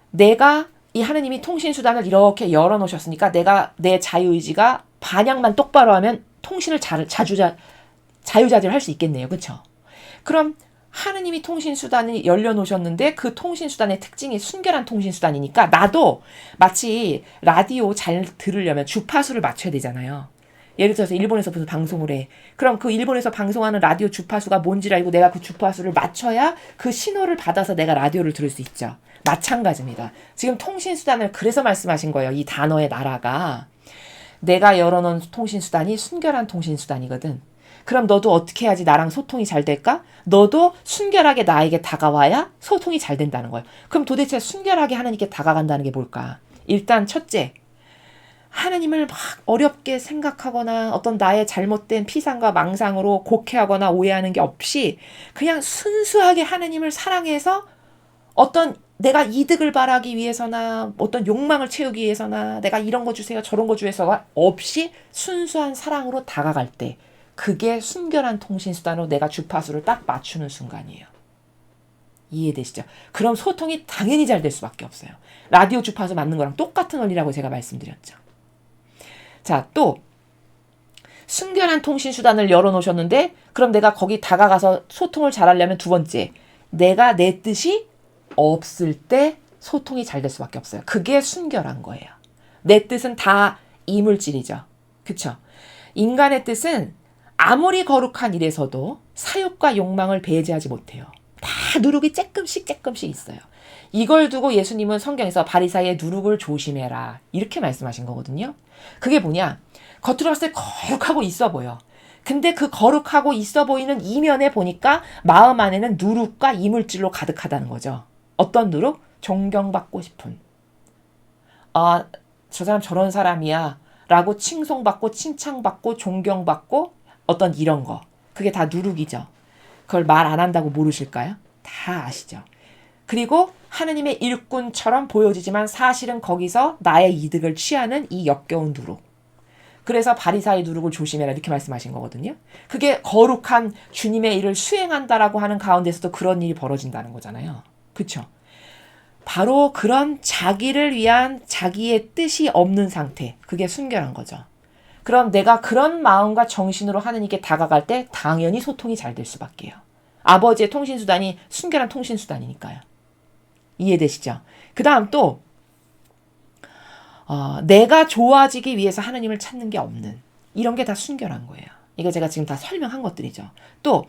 내가 이 하느님이 통신수단을 이렇게 열어놓으셨으니까 내가 내 자유의지가 반향만 똑바로 하면 통신을 자유자재로 할 수 있겠네요. 그렇죠? 그럼 하느님이 통신수단을 열려놓으셨는데 그 통신수단의 특징이 순결한 통신수단이니까 나도 마치 라디오 잘 들으려면 주파수를 맞춰야 되잖아요. 예를 들어서 일본에서 무슨 방송을 해. 그럼 그 일본에서 방송하는 라디오 주파수가 뭔지를 알고 내가 그 주파수를 맞춰야 그 신호를 받아서 내가 라디오를 들을 수 있죠. 마찬가지입니다. 지금 통신수단을 그래서 말씀하신 거예요. 이 단어의 나라가. 내가 열어놓은 통신수단이 순결한 통신수단이거든. 그럼 너도 어떻게 해야지 나랑 소통이 잘 될까? 너도 순결하게 나에게 다가와야 소통이 잘 된다는 거예요. 그럼 도대체 순결하게 하나님께 다가간다는 게 뭘까? 일단 첫째, 하나님을 막 어렵게 생각하거나 어떤 나의 잘못된 피상과 망상으로 곡해하거나 오해하는 게 없이 그냥 순수하게 하나님을 사랑해서 어떤 내가 이득을 바라기 위해서나 어떤 욕망을 채우기 위해서나 내가 이런 거 주세요 저런 거 주세요가 없이 순수한 사랑으로 다가갈 때 그게 순결한 통신수단으로 내가 주파수를 딱 맞추는 순간이에요. 이해되시죠? 그럼 소통이 당연히 잘 될 수밖에 없어요. 라디오 주파수 맞는 거랑 똑같은 원리라고 제가 말씀드렸죠. 자, 또 순결한 통신수단을 열어놓으셨는데 그럼 내가 거기 다가가서 소통을 잘하려면 두 번째, 내가 내 뜻이 없을 때 소통이 잘 될 수밖에 없어요. 그게 순결한 거예요. 내 뜻은 다 이물질이죠. 그쵸? 인간의 뜻은 아무리 거룩한 일에서도 사욕과 욕망을 배제하지 못해요. 다 누룩이 조금씩 있어요. 이걸 두고 예수님은 성경에서 바리사이의 누룩을 조심해라 이렇게 말씀하신 거거든요. 그게 뭐냐? 겉으로 봤을 때 거룩하고 있어 보여. 근데 그 거룩하고 있어 보이는 이면에 보니까 마음 안에는 누룩과 이물질로 가득하다는 거죠. 어떤 누룩? 존경받고 싶은. 저 사람 저런 사람이야 라고 칭송받고 칭찬받고 존경받고 어떤 이런 거. 그게 다 누룩이죠. 그걸 말 안 한다고 모르실까요? 다 아시죠. 그리고 하느님의 일꾼처럼 보여지지만 사실은 거기서 나의 이득을 취하는 이 역겨운 누룩. 그래서 바리사의 누룩을 조심해라 이렇게 말씀하신 거거든요. 그게 거룩한 주님의 일을 수행한다라고 하는 가운데서도 그런 일이 벌어진다는 거잖아요. 그렇죠? 바로 그런 자기를 위한 자기의 뜻이 없는 상태. 그게 순결한 거죠. 그럼 내가 그런 마음과 정신으로 하느님께 다가갈 때 당연히 소통이 잘 될 수밖에요. 아버지의 통신수단이 순결한 통신수단이니까요. 이해되시죠? 그 다음 또 내가 좋아지기 위해서 하느님을 찾는 게 없는 이런 게 다 순결한 거예요. 이거 제가 지금 다 설명한 것들이죠. 또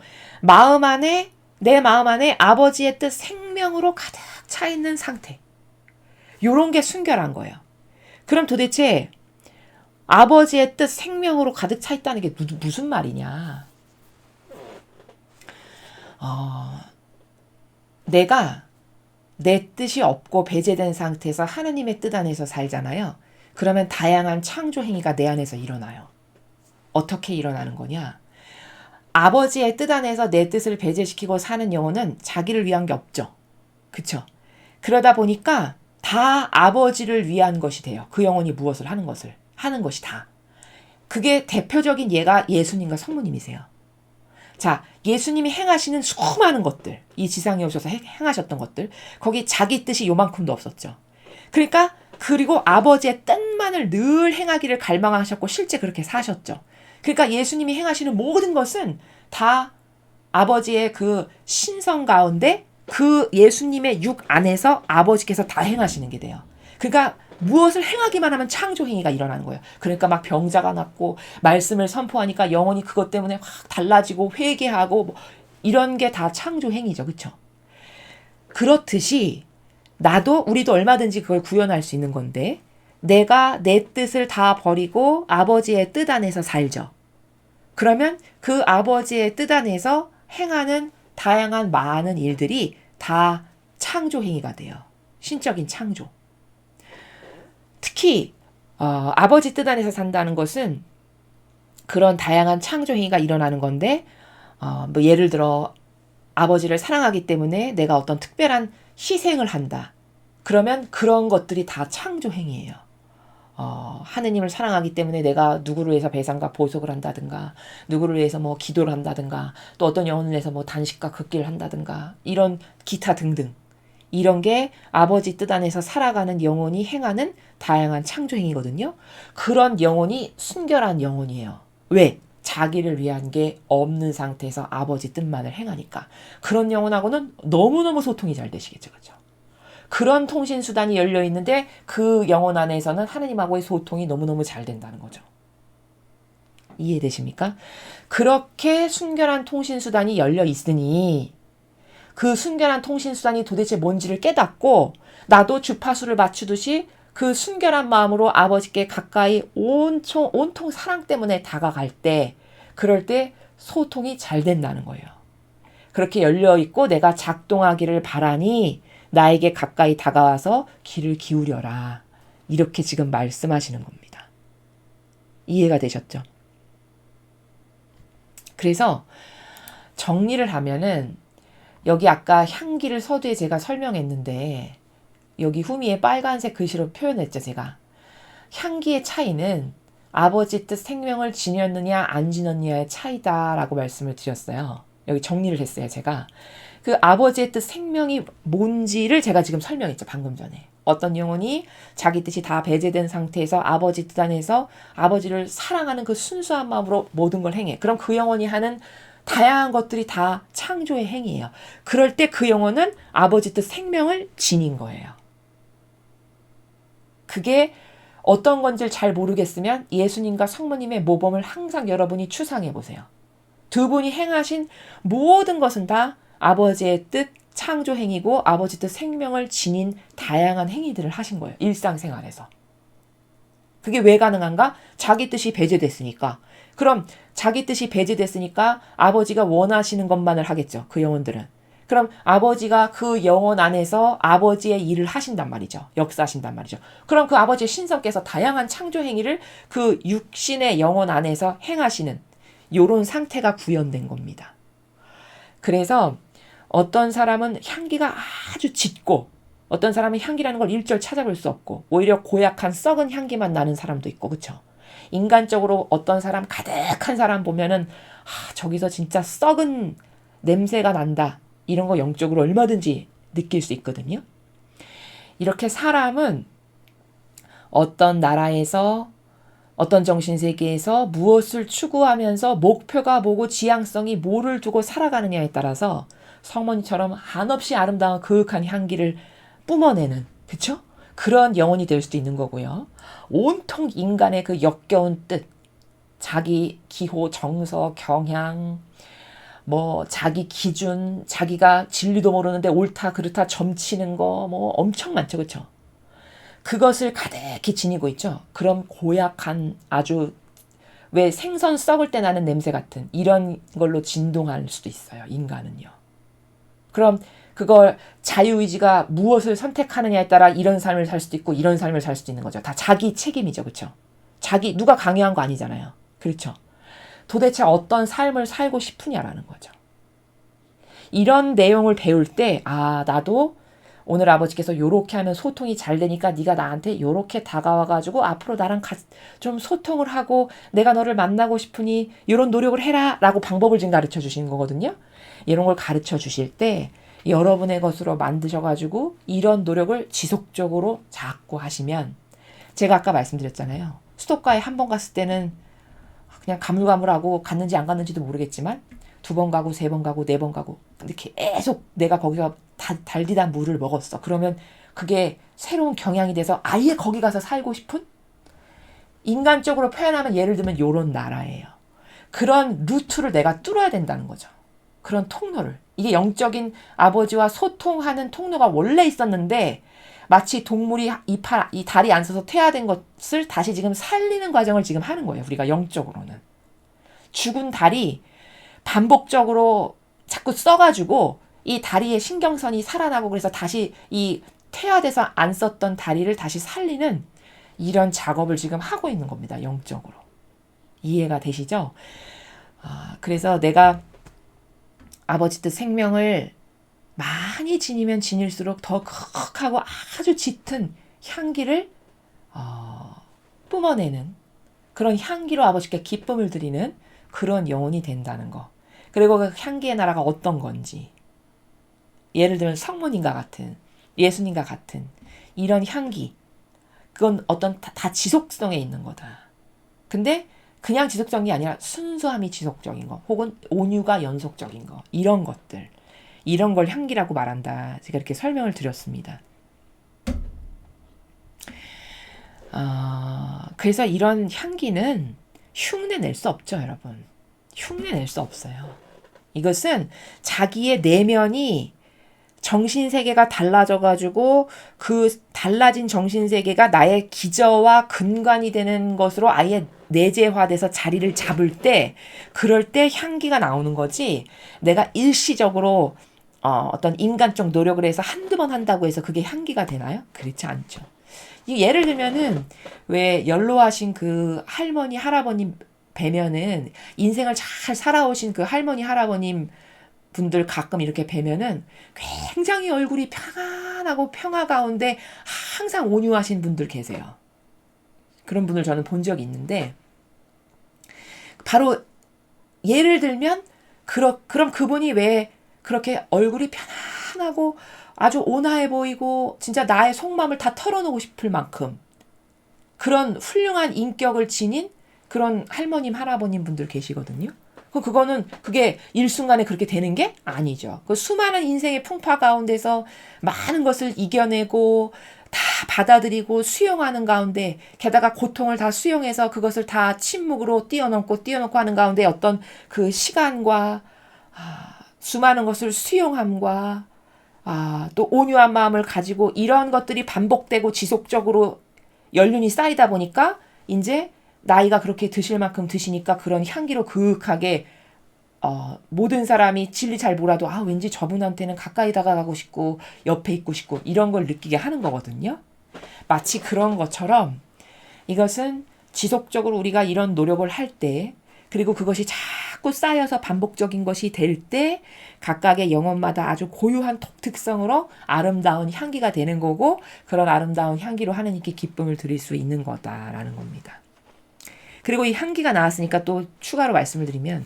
내 마음 안에 아버지의 뜻 생명으로 가득 차 있는 상태. 요런 게 순결한 거예요. 그럼 도대체 아버지의 뜻 생명으로 가득 차 있다는 게 무슨 말이냐? 내가 내 뜻이 없고 배제된 상태에서 하느님의 뜻 안에서 살잖아요. 그러면 다양한 창조 행위가 내 안에서 일어나요. 어떻게 일어나는 거냐? 아버지의 뜻 안에서 내 뜻을 배제시키고 사는 영혼은 자기를 위한 게 없죠. 그쵸? 그러다 보니까 다 아버지를 위한 것이 돼요. 그 영혼이 무엇을 하는 것이 다. 그게 대표적인 예가 예수님과 성모님이세요. 자, 예수님이 행하시는 수많은 것들, 이 지상에 오셔서 행하셨던 것들, 거기 자기 뜻이 요만큼도 없었죠. 그러니까 그리고 아버지의 뜻만을 늘 행하기를 갈망하셨고 실제 그렇게 사셨죠. 그러니까 예수님이 행하시는 모든 것은 다 아버지의 그 신성 가운데 그 예수님의 육 안에서 아버지께서 다 행하시는 게 돼요. 그러니까 무엇을 행하기만 하면 창조행위가 일어나는 거예요. 그러니까 막 병자가 낫고 말씀을 선포하니까 영혼이 그것 때문에 확 달라지고 회개하고 뭐 이런 게 다 창조행위죠. 그렇죠? 그렇듯이 우리도 얼마든지 그걸 구현할 수 있는 건데 내가 내 뜻을 다 버리고 아버지의 뜻 안에서 살죠. 그러면 그 아버지의 뜻 안에서 행하는 다양한 많은 일들이 다 창조행위가 돼요. 신적인 창조. 특히 아버지 뜻 안에서 산다는 것은 그런 다양한 창조행위가 일어나는 건데 뭐 예를 들어 아버지를 사랑하기 때문에 내가 어떤 특별한 희생을 한다. 그러면 그런 것들이 다 창조행위예요. 하느님을 사랑하기 때문에 내가 누구를 위해서 배상과 보석을 한다든가 누구를 위해서 뭐 기도를 한다든가 또 어떤 영혼을 위해서 뭐 단식과 극기를 한다든가 이런 기타 등등 이런 게 아버지 뜻 안에서 살아가는 영혼이 행하는 다양한 창조행위거든요. 그런 영혼이 순결한 영혼이에요. 왜? 자기를 위한 게 없는 상태에서 아버지 뜻만을 행하니까. 그런 영혼하고는 너무너무 소통이 잘 되시겠죠. 그렇죠? 그런 통신수단이 열려 있는데 그 영혼 안에서는 하느님하고의 소통이 너무너무 잘 된다는 거죠. 이해되십니까? 그렇게 순결한 통신수단이 열려 있으니 그 순결한 통신수단이 도대체 뭔지를 깨닫고 나도 주파수를 맞추듯이 그 순결한 마음으로 아버지께 가까이 온통 사랑 때문에 다가갈 때 그럴 때 소통이 잘 된다는 거예요. 그렇게 열려있고 내가 작동하기를 바라니 나에게 가까이 다가와서 귀를 기울여라. 이렇게 지금 말씀하시는 겁니다. 이해가 되셨죠? 그래서 정리를 하면은 여기 아까 향기를 서두에 제가 설명했는데 여기 후미에 빨간색 글씨로 표현했죠. 제가. 향기의 차이는 아버지 뜻 생명을 지녔느냐 안 지녔느냐의 차이다라고 말씀을 드렸어요. 여기 정리를 했어요. 제가. 그 아버지의 뜻 생명이 뭔지를 제가 지금 설명했죠. 방금 전에. 어떤 영혼이 자기 뜻이 다 배제된 상태에서 아버지 뜻 안에서 아버지를 사랑하는 그 순수한 마음으로 모든 걸 행해. 그럼 그 영혼이 하는 다양한 것들이 다 창조의 행위예요. 그럴 때 그 영혼은 아버지 뜻 생명을 지닌 거예요. 그게 어떤 건지를 잘 모르겠으면 예수님과 성모님의 모범을 항상 여러분이 추상해 보세요. 두 분이 행하신 모든 것은 다 아버지의 뜻 창조 행위고 아버지 뜻 생명을 지닌 다양한 행위들을 하신 거예요. 일상생활에서. 그게 왜 가능한가? 자기 뜻이 배제됐으니까. 그럼 자기 뜻이 배제됐으니까 아버지가 원하시는 것만을 하겠죠. 그 영혼들은. 그럼 아버지가 그 영혼 안에서 아버지의 일을 하신단 말이죠. 역사하신단 말이죠. 그럼 그 아버지의 신성께서 다양한 창조 행위를 그 육신의 영혼 안에서 행하시는 요런 상태가 구현된 겁니다. 그래서 어떤 사람은 향기가 아주 짙고 어떤 사람은 향기라는 걸 일절 찾아볼 수 없고 오히려 고약한 썩은 향기만 나는 사람도 있고 그렇죠. 인간적으로 어떤 사람 가득한 사람 보면은 저기서 진짜 썩은 냄새가 난다. 이런 거 영적으로 얼마든지 느낄 수 있거든요. 이렇게 사람은 어떤 나라에서 어떤 정신세계에서 무엇을 추구하면서 목표가 뭐고 지향성이 뭐를 두고 살아가느냐에 따라서 성모님처럼 한없이 아름다운 그윽한 향기를 뿜어내는 그쵸? 그런 영혼이 될 수도 있는 거고요. 온통 인간의 그 역겨운 뜻, 자기 기호, 정서, 경향, 뭐 자기 기준, 자기가 진리도 모르는데 옳다 그렇다 점치는 거 뭐 엄청 많죠. 그렇죠? 그것을 가득히 지니고 있죠. 그럼 고약한 아주 왜 생선 썩을 때 나는 냄새 같은 이런 걸로 진동할 수도 있어요. 인간은요. 그럼 그걸 자유의지가 무엇을 선택하느냐에 따라 이런 삶을 살 수도 있고 이런 삶을 살 수도 있는 거죠. 다 자기 책임이죠. 그렇죠? 누가 강요한 거 아니잖아요. 그렇죠? 도대체 어떤 삶을 살고 싶으냐라는 거죠. 이런 내용을 배울 때 나도 오늘 아버지께서 요렇게 하면 소통이 잘 되니까 네가 나한테 요렇게 다가와가지고 앞으로 나랑 좀 소통을 하고 내가 너를 만나고 싶으니 이런 노력을 해라 라고 방법을 지금 가르쳐 주시는 거거든요. 이런 걸 가르쳐 주실 때 여러분의 것으로 만드셔가지고 이런 노력을 지속적으로 자꾸 하시면 제가 아까 말씀드렸잖아요. 수도가에 한 번 갔을 때는 그냥 가물가물하고 갔는지 안 갔는지도 모르겠지만 2번 가고 3번 가고 4번 가고 근데 계속 내가 거기서 달디다 물을 먹었어. 그러면 그게 새로운 경향이 돼서 아예 거기 가서 살고 싶은? 인간적으로 표현하면 예를 들면 요런 나라예요. 그런 루트를 내가 뚫어야 된다는 거죠. 그런 통로를. 이게 영적인 아버지와 소통하는 통로가 원래 있었는데 마치 동물이 이 다리 안 써서 퇴화된 것을 다시 지금 살리는 과정을 지금 하는 거예요. 우리가 영적으로는. 죽은 다리 반복적으로 자꾸 써가지고 이 다리의 신경선이 살아나고 그래서 다시 이 퇴화돼서 안 썼던 다리를 다시 살리는 이런 작업을 지금 하고 있는 겁니다. 영적으로. 이해가 되시죠? 그래서 내가 아버지 뜻 생명을 많이 지니면 지닐수록 더 컥하고 아주 짙은 향기를 뿜어내는 그런 향기로 아버지께 기쁨을 드리는 그런 영혼이 된다는 거. 그리고 그 향기의 나라가 어떤 건지. 예를 들면 성모님과 같은, 예수님과 같은 이런 향기. 그건 어떤 다 지속성에 있는 거다. 근데 그냥 지속적인 게 아니라 순수함이 지속적인 거, 혹은 온유가 연속적인 거, 이런 것들, 이런 걸 향기라고 말한다. 제가 이렇게 설명을 드렸습니다. 그래서 이런 향기는 흉내낼 수 없죠, 여러분. 흉내낼 수 없어요. 이것은 자기의 내면이 정신세계가 달라져가지고 그 달라진 정신세계가 나의 기저와 근간이 되는 것으로 아예 내재화돼서 자리를 잡을 때, 그럴 때 향기가 나오는 거지, 내가 일시적으로 어떤 인간적 노력을 해서 한두 번 한다고 해서 그게 향기가 되나요? 그렇지 않죠. 예를 들면은 왜 연로하신 그 할머니 할아버님 뵈면은, 인생을 잘 살아오신 그 할머니 할아버님 분들 가끔 이렇게 뵈면은 굉장히 얼굴이 평안하고 평화 가운데 항상 온유하신 분들 계세요. 그런 분을 저는 본 적이 있는데, 바로 예를 들면 그럼 그분이 왜 그렇게 얼굴이 편안하고 아주 온화해 보이고 진짜 나의 속마음을 다 털어놓고 싶을 만큼 그런 훌륭한 인격을 지닌 그런 할머님 할아버님 분들 계시거든요. 그게 일순간에 그렇게 되는 게 아니죠. 그 수많은 인생의 풍파 가운데서 많은 것을 이겨내고 다 받아들이고 수용하는 가운데, 게다가 고통을 다 수용해서 그것을 다 침묵으로 뛰어넘고 하는 가운데 어떤 그 시간과 수많은 것을 수용함과 또 온유한 마음을 가지고 이런 것들이 반복되고 지속적으로 연륜이 쌓이다 보니까 이제 나이가 그렇게 드실 만큼 드시니까 그런 향기로 그윽하게 모든 사람이 진리 잘 몰라도 왠지 저분한테는 가까이 다가가고 싶고 옆에 있고 싶고 이런 걸 느끼게 하는 거거든요. 마치 그런 것처럼 이것은 지속적으로 우리가 이런 노력을 할 때, 그리고 그것이 자꾸 쌓여서 반복적인 것이 될 때 각각의 영혼마다 아주 고유한 독특성으로 아름다운 향기가 되는 거고, 그런 아름다운 향기로 하느님께 기쁨을 드릴 수 있는 거다라는 겁니다. 그리고 이 향기가 나왔으니까 또 추가로 말씀을 드리면,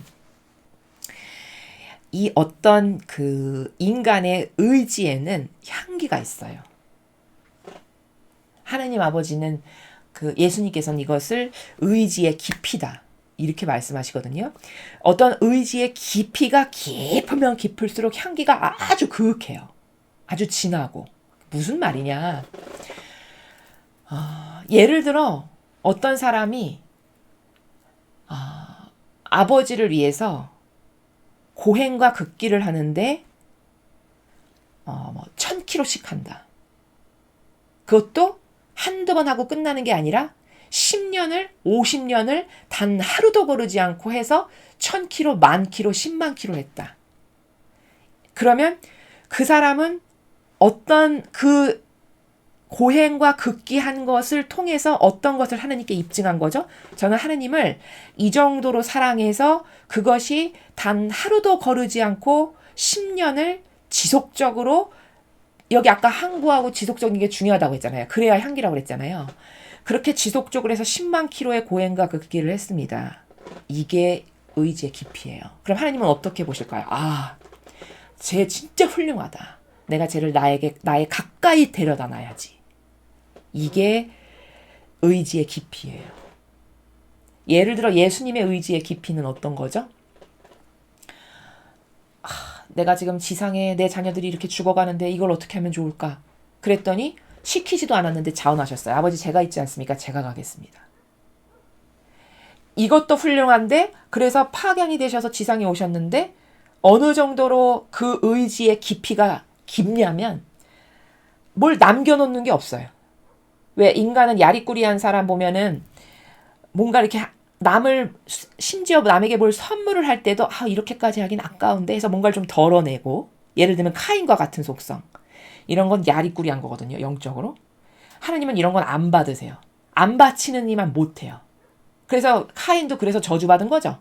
이 어떤 그 인간의 의지에는 향기가 있어요. 하나님 아버지는 그 예수님께서는 이것을 의지의 깊이다 이렇게 말씀하시거든요. 어떤 의지의 깊이가 깊으면 깊을수록 향기가 아주 그윽해요. 아주 진하고. 무슨 말이냐? 예를 들어 어떤 사람이 아버지를 위해서 고행과 극기를 하는데 1000km씩 한다. 그것도 한두 번 하고 끝나는 게 아니라 10년을 50년을 단 하루도 거르지 않고 해서 1000km, 10,000km, 10만 km 했다. 그러면 그 사람은 어떤 그 고행과 극기한 것을 통해서 어떤 것을 하나님께 입증한 거죠? 저는 하나님을 이 정도로 사랑해서 그것이 단 하루도 거르지 않고 10년을 지속적으로, 여기 아까 항구하고 지속적인 게 중요하다고 했잖아요. 그래야 향기라고 그랬잖아요. 그렇게 지속적으로 해서 10만 킬로의 고행과 극기를 했습니다. 이게 의지의 깊이예요. 그럼 하나님은 어떻게 보실까요? 쟤 진짜 훌륭하다. 내가 쟤를 나의 가까이 데려다 놔야지. 이게 의지의 깊이예요. 예를 들어 예수님의 의지의 깊이는 어떤 거죠? 내가 지금 지상에 내 자녀들이 이렇게 죽어가는데 이걸 어떻게 하면 좋을까? 그랬더니 시키지도 않았는데 자원하셨어요. 아버지 제가 있지 않습니까? 제가 가겠습니다. 이것도 훌륭한데 그래서 파견이 되셔서 지상에 오셨는데 어느 정도로 그 의지의 깊이가 깊냐면 뭘 남겨놓는 게 없어요. 왜 인간은 야리꾸리한 사람 보면은 뭔가 이렇게 남을 심지어 남에게 뭘 선물을 할 때도 이렇게까지 하긴 아까운데 해서 뭔가를 좀 덜어내고 예를 들면 카인과 같은 속성 이런 건 야리꾸리한 거거든요. 영적으로. 하나님은 이런 건 안 받으세요. 안 바치는 이만 못해요. 그래서 카인도 그래서 저주받은 거죠.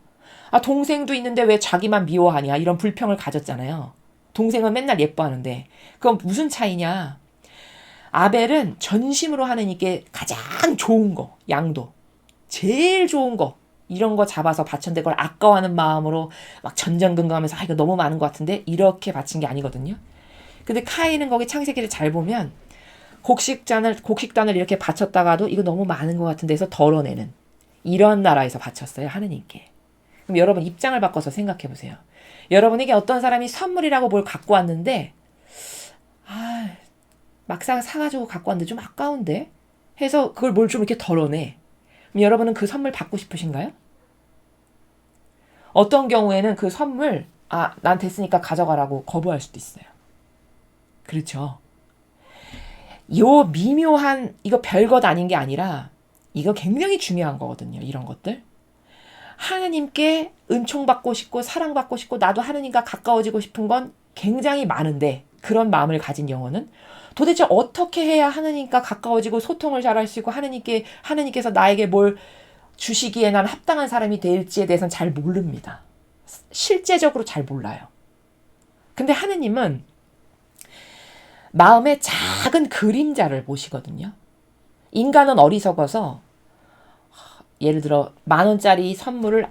동생도 있는데 왜 자기만 미워하냐 이런 불평을 가졌잖아요. 동생은 맨날 예뻐하는데 그건 무슨 차이냐. 아벨은 전심으로 하나님께 가장 좋은 거 양도 제일 좋은 거 이런 거 잡아서 바쳤는데 그걸 아까워하는 마음으로 막 전전긍긍하면서 이거 너무 많은 것 같은데 이렇게 바친 게 아니거든요. 근데 카인은 거기 창세기를 잘 보면 곡식단을 이렇게 바쳤다가도 이거 너무 많은 것 같은데 해서 덜어내는 이런 나라에서 바쳤어요. 하느님께. 그럼 여러분 입장을 바꿔서 생각해 보세요. 여러분에게 어떤 사람이 선물이라고 뭘 갖고 왔는데 막상 사가지고 갖고 왔는데 좀 아까운데 해서 그걸 뭘 좀 이렇게 덜어내. 그럼 여러분은 그 선물 받고 싶으신가요? 어떤 경우에는 그 선물 난 됐으니까 가져가라고 거부할 수도 있어요. 그렇죠. 요 미묘한 이거 별것 아닌 게 아니라 이거 굉장히 중요한 거거든요. 이런 것들. 하느님께 은총받고 싶고 사랑받고 싶고 나도 하느님과 가까워지고 싶은 건 굉장히 많은데 그런 마음을 가진 영혼은 도대체 어떻게 해야 하느님과 가까워지고 소통을 잘할 수 있고 하느님께서 나에게 뭘 주시기에 난 합당한 사람이 될지에 대해서는 잘 모릅니다. 실제적으로 잘 몰라요. 근데 하느님은 마음의 작은 그림자를 보시거든요. 인간은 어리석어서 예를 들어 10,000원짜리 선물을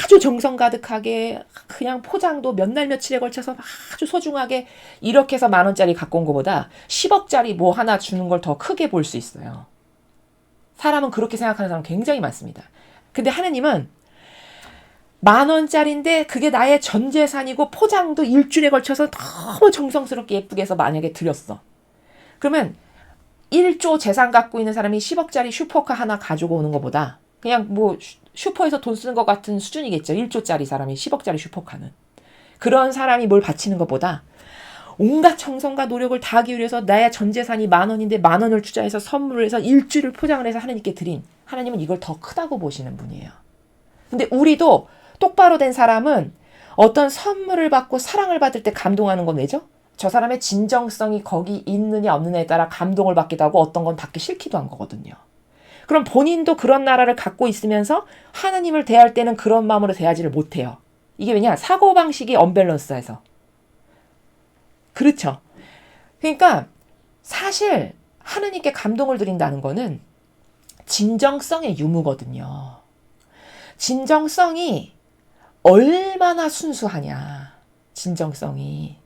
아주 정성 가득하게 그냥 포장도 몇 날 며칠에 걸쳐서 아주 소중하게 이렇게 해서 10,000원짜리 갖고 온 것보다 10억짜리 뭐 하나 주는 걸 더 크게 볼 수 있어요. 사람은 그렇게 생각하는 사람 굉장히 많습니다. 근데 하느님은 10,000원짜리인데 그게 나의 전 재산이고 포장도 일주일에 걸쳐서 너무 정성스럽게 예쁘게 해서 만약에 드렸어. 그러면 1조 재산 갖고 있는 사람이 10억짜리 슈퍼카 하나 가지고 오는 것보다 그냥 뭐 슈퍼에서 돈 쓰는 것 같은 수준이겠죠. 1조짜리 사람이 10억짜리 슈퍼카는. 그런 사람이 뭘 바치는 것보다 온갖 정성과 노력을 다 기울여서 나의 전 재산이 10,000원인데 10,000원을 투자해서 선물을 해서 일주일을 포장을 해서 하나님께 드린 하나님은 이걸 더 크다고 보시는 분이에요. 근데 우리도 똑바로 된 사람은 어떤 선물을 받고 사랑을 받을 때 감동하는 건 왜죠? 저 사람의 진정성이 거기 있느냐 없느냐에 따라 감동을 받기도 하고 어떤 건 받기 싫기도 한 거거든요. 그럼 본인도 그런 나라를 갖고 있으면서 하나님을 대할 때는 그런 마음으로 대하지를 못해요. 이게 왜냐? 사고방식이 언밸런스해서. 그렇죠. 그러니까 사실 하나님께 감동을 드린다는 거는 진정성의 유무거든요. 진정성이 얼마나 순수하냐. 진정성이.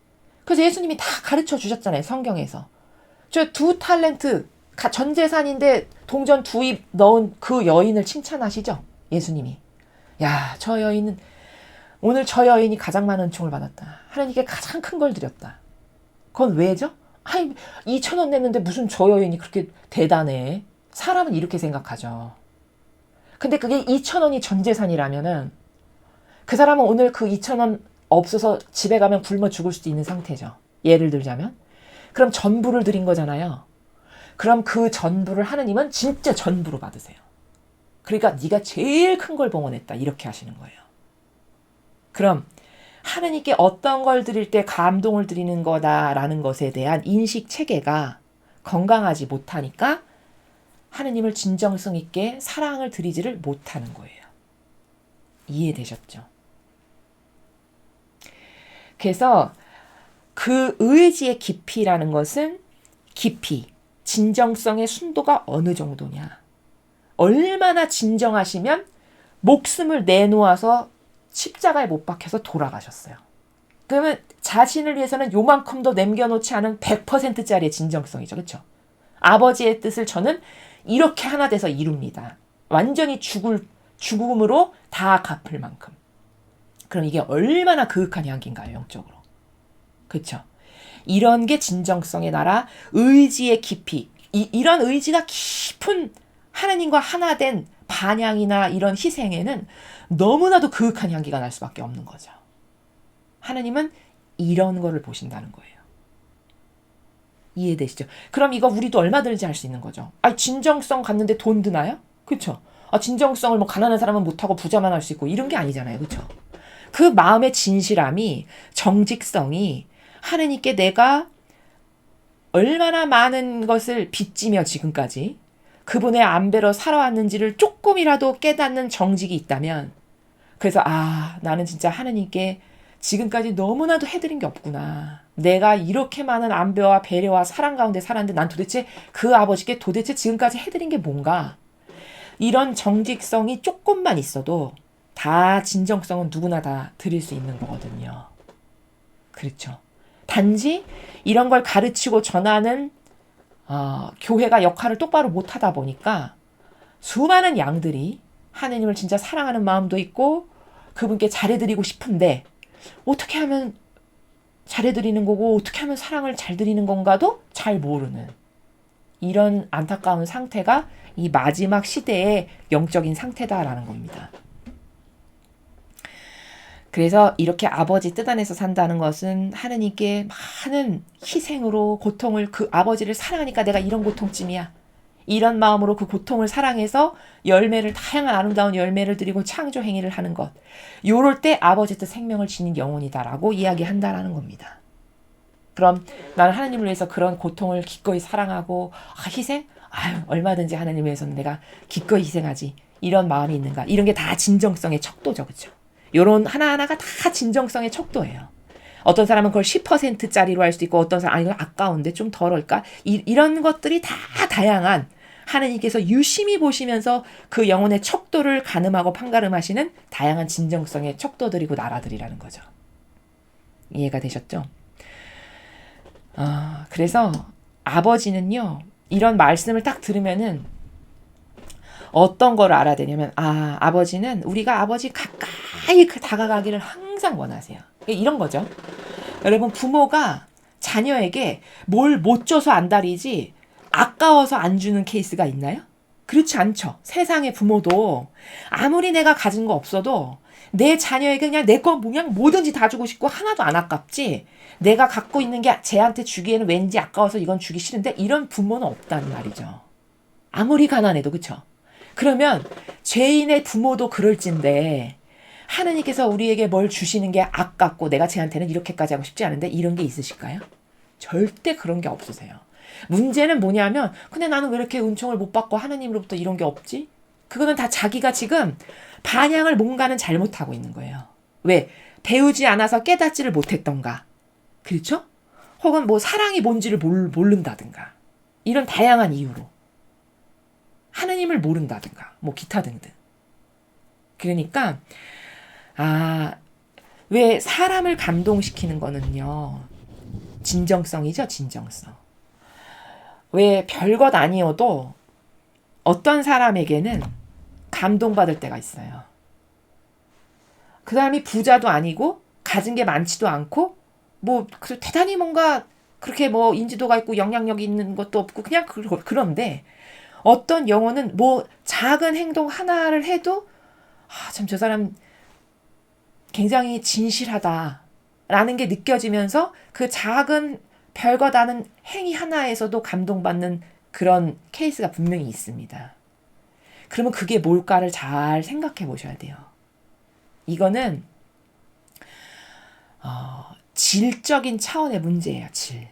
그래서 예수님이 다 가르쳐 주셨잖아요. 성경에서. 저 2 달란트 전 재산인데 동전 2입 넣은 그 여인을 칭찬하시죠. 예수님이. 야, 저 여인은 오늘 저 여인이 가장 많은 은총을 받았다. 하나님께 가장 큰 걸 드렸다. 그건 왜죠? 2,000원 냈는데 무슨 저 여인이 그렇게 대단해. 사람은 이렇게 생각하죠. 근데 그게 2,000원이 전 재산이라면은 그 사람은 오늘 그 2,000원 없어서 집에 가면 굶어 죽을 수도 있는 상태죠. 예를 들자면. 그럼 전부를 드린 거잖아요. 그럼 그 전부를 하느님은 진짜 전부로 받으세요. 그러니까 네가 제일 큰 걸 봉헌했다. 이렇게 하시는 거예요. 그럼 하느님께 어떤 걸 드릴 때 감동을 드리는 거다라는 것에 대한 인식 체계가 건강하지 못하니까 하느님을 진정성 있게 사랑을 드리지를 못하는 거예요. 이해되셨죠? 그래서 그 의지의 깊이라는 것은 깊이, 진정성의 순도가 어느 정도냐. 얼마나 진정하시면 목숨을 내놓아서 십자가에 못 박혀서 돌아가셨어요. 그러면 자신을 위해서는 요만큼도 남겨놓지 않은 100%짜리의 진정성이죠. 그렇죠? 아버지의 뜻을 저는 이렇게 하나 돼서 이룹니다. 완전히 죽음으로 다 갚을 만큼. 그럼 이게 얼마나 그윽한 향기인가요? 영적으로. 그쵸? 이런 게 진정성의 나라, 의지의 깊이. 이런 의지가 깊은 하나님과 하나 된 반향이나 이런 희생에는 너무나도 그윽한 향기가 날 수밖에 없는 거죠. 하나님은 이런 거를 보신다는 거예요. 이해되시죠? 그럼 이거 우리도 얼마든지 할 수 있는 거죠. 아, 진정성 갖는데 돈 드나요? 그쵸? 아, 진정성을 뭐 가난한 사람은 못하고 부자만 할 수 있고 이런 게 아니잖아요. 그쵸? 그 마음의 진실함이, 정직성이 하나님께 내가 얼마나 많은 것을 빚지며 지금까지 그분의 안배로 살아왔는지를 조금이라도 깨닫는 정직이 있다면, 그래서 나는 진짜 하나님께 지금까지 너무나도 해드린 게 없구나. 내가 이렇게 많은 안배와 배려와 사랑 가운데 살았는데 난 도대체 그 아버지께 도대체 지금까지 해드린 게 뭔가. 이런 정직성이 조금만 있어도 다 진정성은 누구나 다 드릴 수 있는 거거든요. 그렇죠. 단지 이런 걸 가르치고 전하는 교회가 역할을 똑바로 못하다 보니까 수많은 양들이 하느님을 진짜 사랑하는 마음도 있고 그분께 잘해드리고 싶은데 어떻게 하면 잘해드리는 거고 어떻게 하면 사랑을 잘 드리는 건가도 잘 모르는 이런 안타까운 상태가 이 마지막 시대의 영적인 상태다라는 겁니다. 그래서 이렇게 아버지 뜻 안에서 산다는 것은 하느님께 많은 희생으로 고통을, 그 아버지를 사랑하니까 내가 이런 고통쯤이야. 이런 마음으로 그 고통을 사랑해서 열매를, 다양한 아름다운 열매를 드리고 창조 행위를 하는 것. 요럴 때 아버지 뜻 생명을 지닌 영혼이다라고 이야기한다라는 겁니다. 그럼 나는 하나님을 위해서 그런 고통을 기꺼이 사랑하고 희생? 얼마든지 하나님을 위해서는 내가 기꺼이 희생하지. 이런 마음이 있는가? 이런 게 다 진정성의 척도죠. 그렇죠? 요런 하나하나가 다 진정성의 척도예요. 어떤 사람은 그걸 10%짜리로 할 수도 있고 어떤 사람은 이거 아까운데 좀 덜을까? 이런 것들이 다 다양한 하나님께서 유심히 보시면서 그 영혼의 척도를 가늠하고 판가름하시는 다양한 진정성의 척도들이고 나라들이라는 거죠. 이해가 되셨죠? 그래서 아버지는요. 이런 말씀을 딱 들으면은 어떤 걸 알아야 되냐면 아버지는 우리가 아버지 가까이 다가가기를 항상 원하세요. 이런 거죠. 여러분 부모가 자녀에게 뭘 못 줘서 안달이지 아까워서 안 주는 케이스가 있나요? 그렇지 않죠. 세상의 부모도 아무리 내가 가진 거 없어도 내 자녀에게 그냥 내 거 그냥 뭐든지 다 주고 싶고 하나도 안 아깝지. 내가 갖고 있는 게 쟤한테 주기에는 왠지 아까워서 이건 주기 싫은데 이런 부모는 없다는 말이죠. 아무리 가난해도 그렇죠. 그러면 죄인의 부모도 그럴진데 하느님께서 우리에게 뭘 주시는 게 아깝고 내가 쟤한테는 이렇게까지 하고 싶지 않은데 이런 게 있으실까요? 절대 그런 게 없으세요. 문제는 뭐냐면 근데 나는 왜 이렇게 은총을 못 받고 하느님으로부터 이런 게 없지? 그거는 다 자기가 지금 반향을 뭔가는 잘못하고 있는 거예요. 왜? 배우지 않아서 깨닫지를 못했던가. 그렇죠? 혹은 뭐 사랑이 뭔지를 모른다든가. 이런 다양한 이유로. 하느님을 모른다든가. 뭐 기타 등등. 그러니까 왜 사람을 감동시키는 거는요. 진정성이죠. 진정성. 왜 별것 아니어도 어떤 사람에게는 감동받을 때가 있어요. 그 사람이 부자도 아니고 가진 게 많지도 않고 뭐 대단히 뭔가 그렇게 뭐 인지도가 있고 영향력이 있는 것도 없고 그냥 그런데 어떤 영혼은 뭐 작은 행동 하나를 해도 참 저 사람 굉장히 진실하다라는 게 느껴지면서 그 작은 별것 아닌 행위 하나에서도 감동받는 그런 케이스가 분명히 있습니다. 그러면 그게 뭘까를 잘 생각해 보셔야 돼요. 이거는 질적인 차원의 문제예요. 질.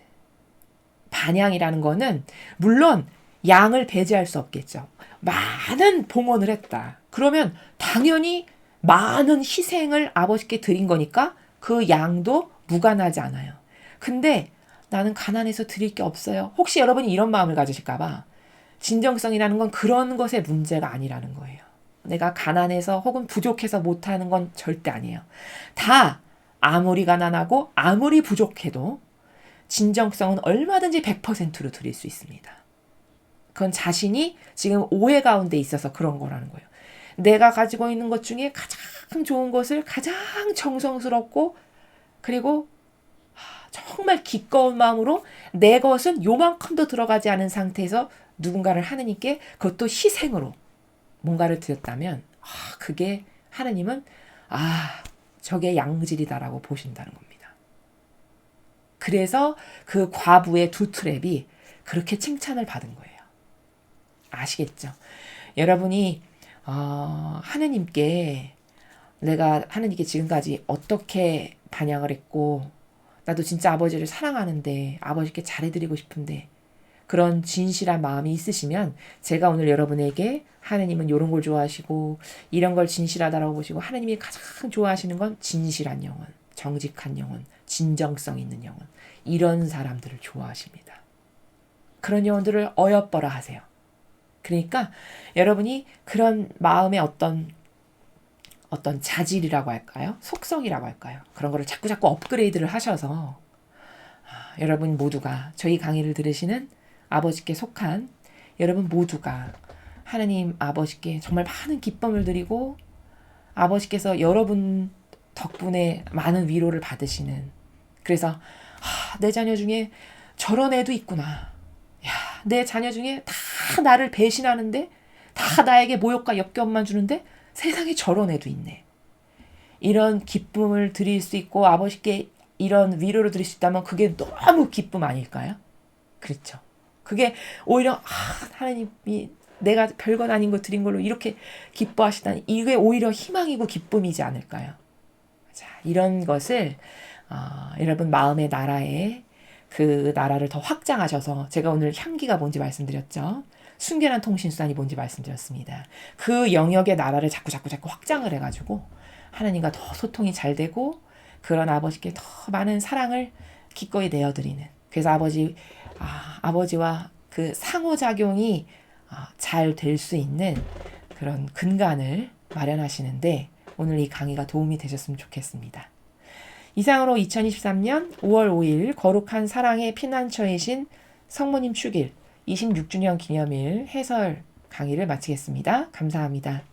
반향이라는 거는 물론 양을 배제할 수 없겠죠. 많은 봉헌을 했다. 그러면 당연히 많은 희생을 아버지께 드린 거니까 그 양도 무관하지 않아요. 근데 나는 가난해서 드릴 게 없어요. 혹시 여러분이 이런 마음을 가지실까 봐 진정성이라는 건 그런 것의 문제가 아니라는 거예요. 내가 가난해서 혹은 부족해서 못하는 건 절대 아니에요. 다 아무리 가난하고 아무리 부족해도 진정성은 얼마든지 100%로 드릴 수 있습니다. 그건 자신이 지금 오해 가운데 있어서 그런 거라는 거예요. 내가 가지고 있는 것 중에 가장 좋은 것을 가장 정성스럽고 그리고 정말 기꺼운 마음으로 내 것은 요만큼도 들어가지 않은 상태에서 누군가를 하느님께 그것도 희생으로 뭔가를 드렸다면 그게 하느님은 저게 양질이다라고 보신다는 겁니다. 그래서 그 과부의 두 트랩이 그렇게 칭찬을 받은 거예요. 아시겠죠? 여러분이 하느님께 내가 하느님께 지금까지 어떻게 반향을 했고 나도 진짜 아버지를 사랑하는데 아버지께 잘해드리고 싶은데 그런 진실한 마음이 있으시면 제가 오늘 여러분에게 하느님은 이런 걸 좋아하시고 이런 걸 진실하다라고 보시고 하느님이 가장 좋아하시는 건 진실한 영혼, 정직한 영혼, 진정성 있는 영혼 이런 사람들을 좋아하십니다. 그런 영혼들을 어여뻐라 하세요. 그러니까 여러분이 그런 마음의 어떤 자질이라고 할까요? 속성이라고 할까요? 그런 거를 자꾸 업그레이드를 하셔서 여러분 모두가 저희 강의를 들으시는 아버지께 속한 여러분 모두가 하나님 아버지께 정말 많은 기쁨을 드리고 아버지께서 여러분 덕분에 많은 위로를 받으시는 그래서 내 자녀 중에 저런 애도 있구나. 내 자녀 중에 다 나를 배신하는데 다 나에게 모욕과 역겨움만 주는데 세상에 저런 애도 있네. 이런 기쁨을 드릴 수 있고 아버지께 이런 위로를 드릴 수 있다면 그게 너무 기쁨 아닐까요? 그렇죠. 그게 오히려 하나님이 내가 별것 아닌 거 드린 걸로 이렇게 기뻐하시다니 이게 오히려 희망이고 기쁨이지 않을까요? 자, 이런 것을 여러분 마음의 나라에 그 나라를 더 확장하셔서 제가 오늘 향기가 뭔지 말씀드렸죠. 순결한 통신수단이 뭔지 말씀드렸습니다. 그 영역의 나라를 자꾸 확장을 해가지고 하나님과 더 소통이 잘 되고 그런 아버지께 더 많은 사랑을 기꺼이 내어드리는 그래서 아버지와 그 상호작용이 잘 될 수 있는 그런 근간을 마련하시는데 오늘 이 강의가 도움이 되셨으면 좋겠습니다. 이상으로 2023년 5월 5일 거룩한 사랑의 피난처이신 성모님 축일 26주년 기념일 해설 강의를 마치겠습니다. 감사합니다.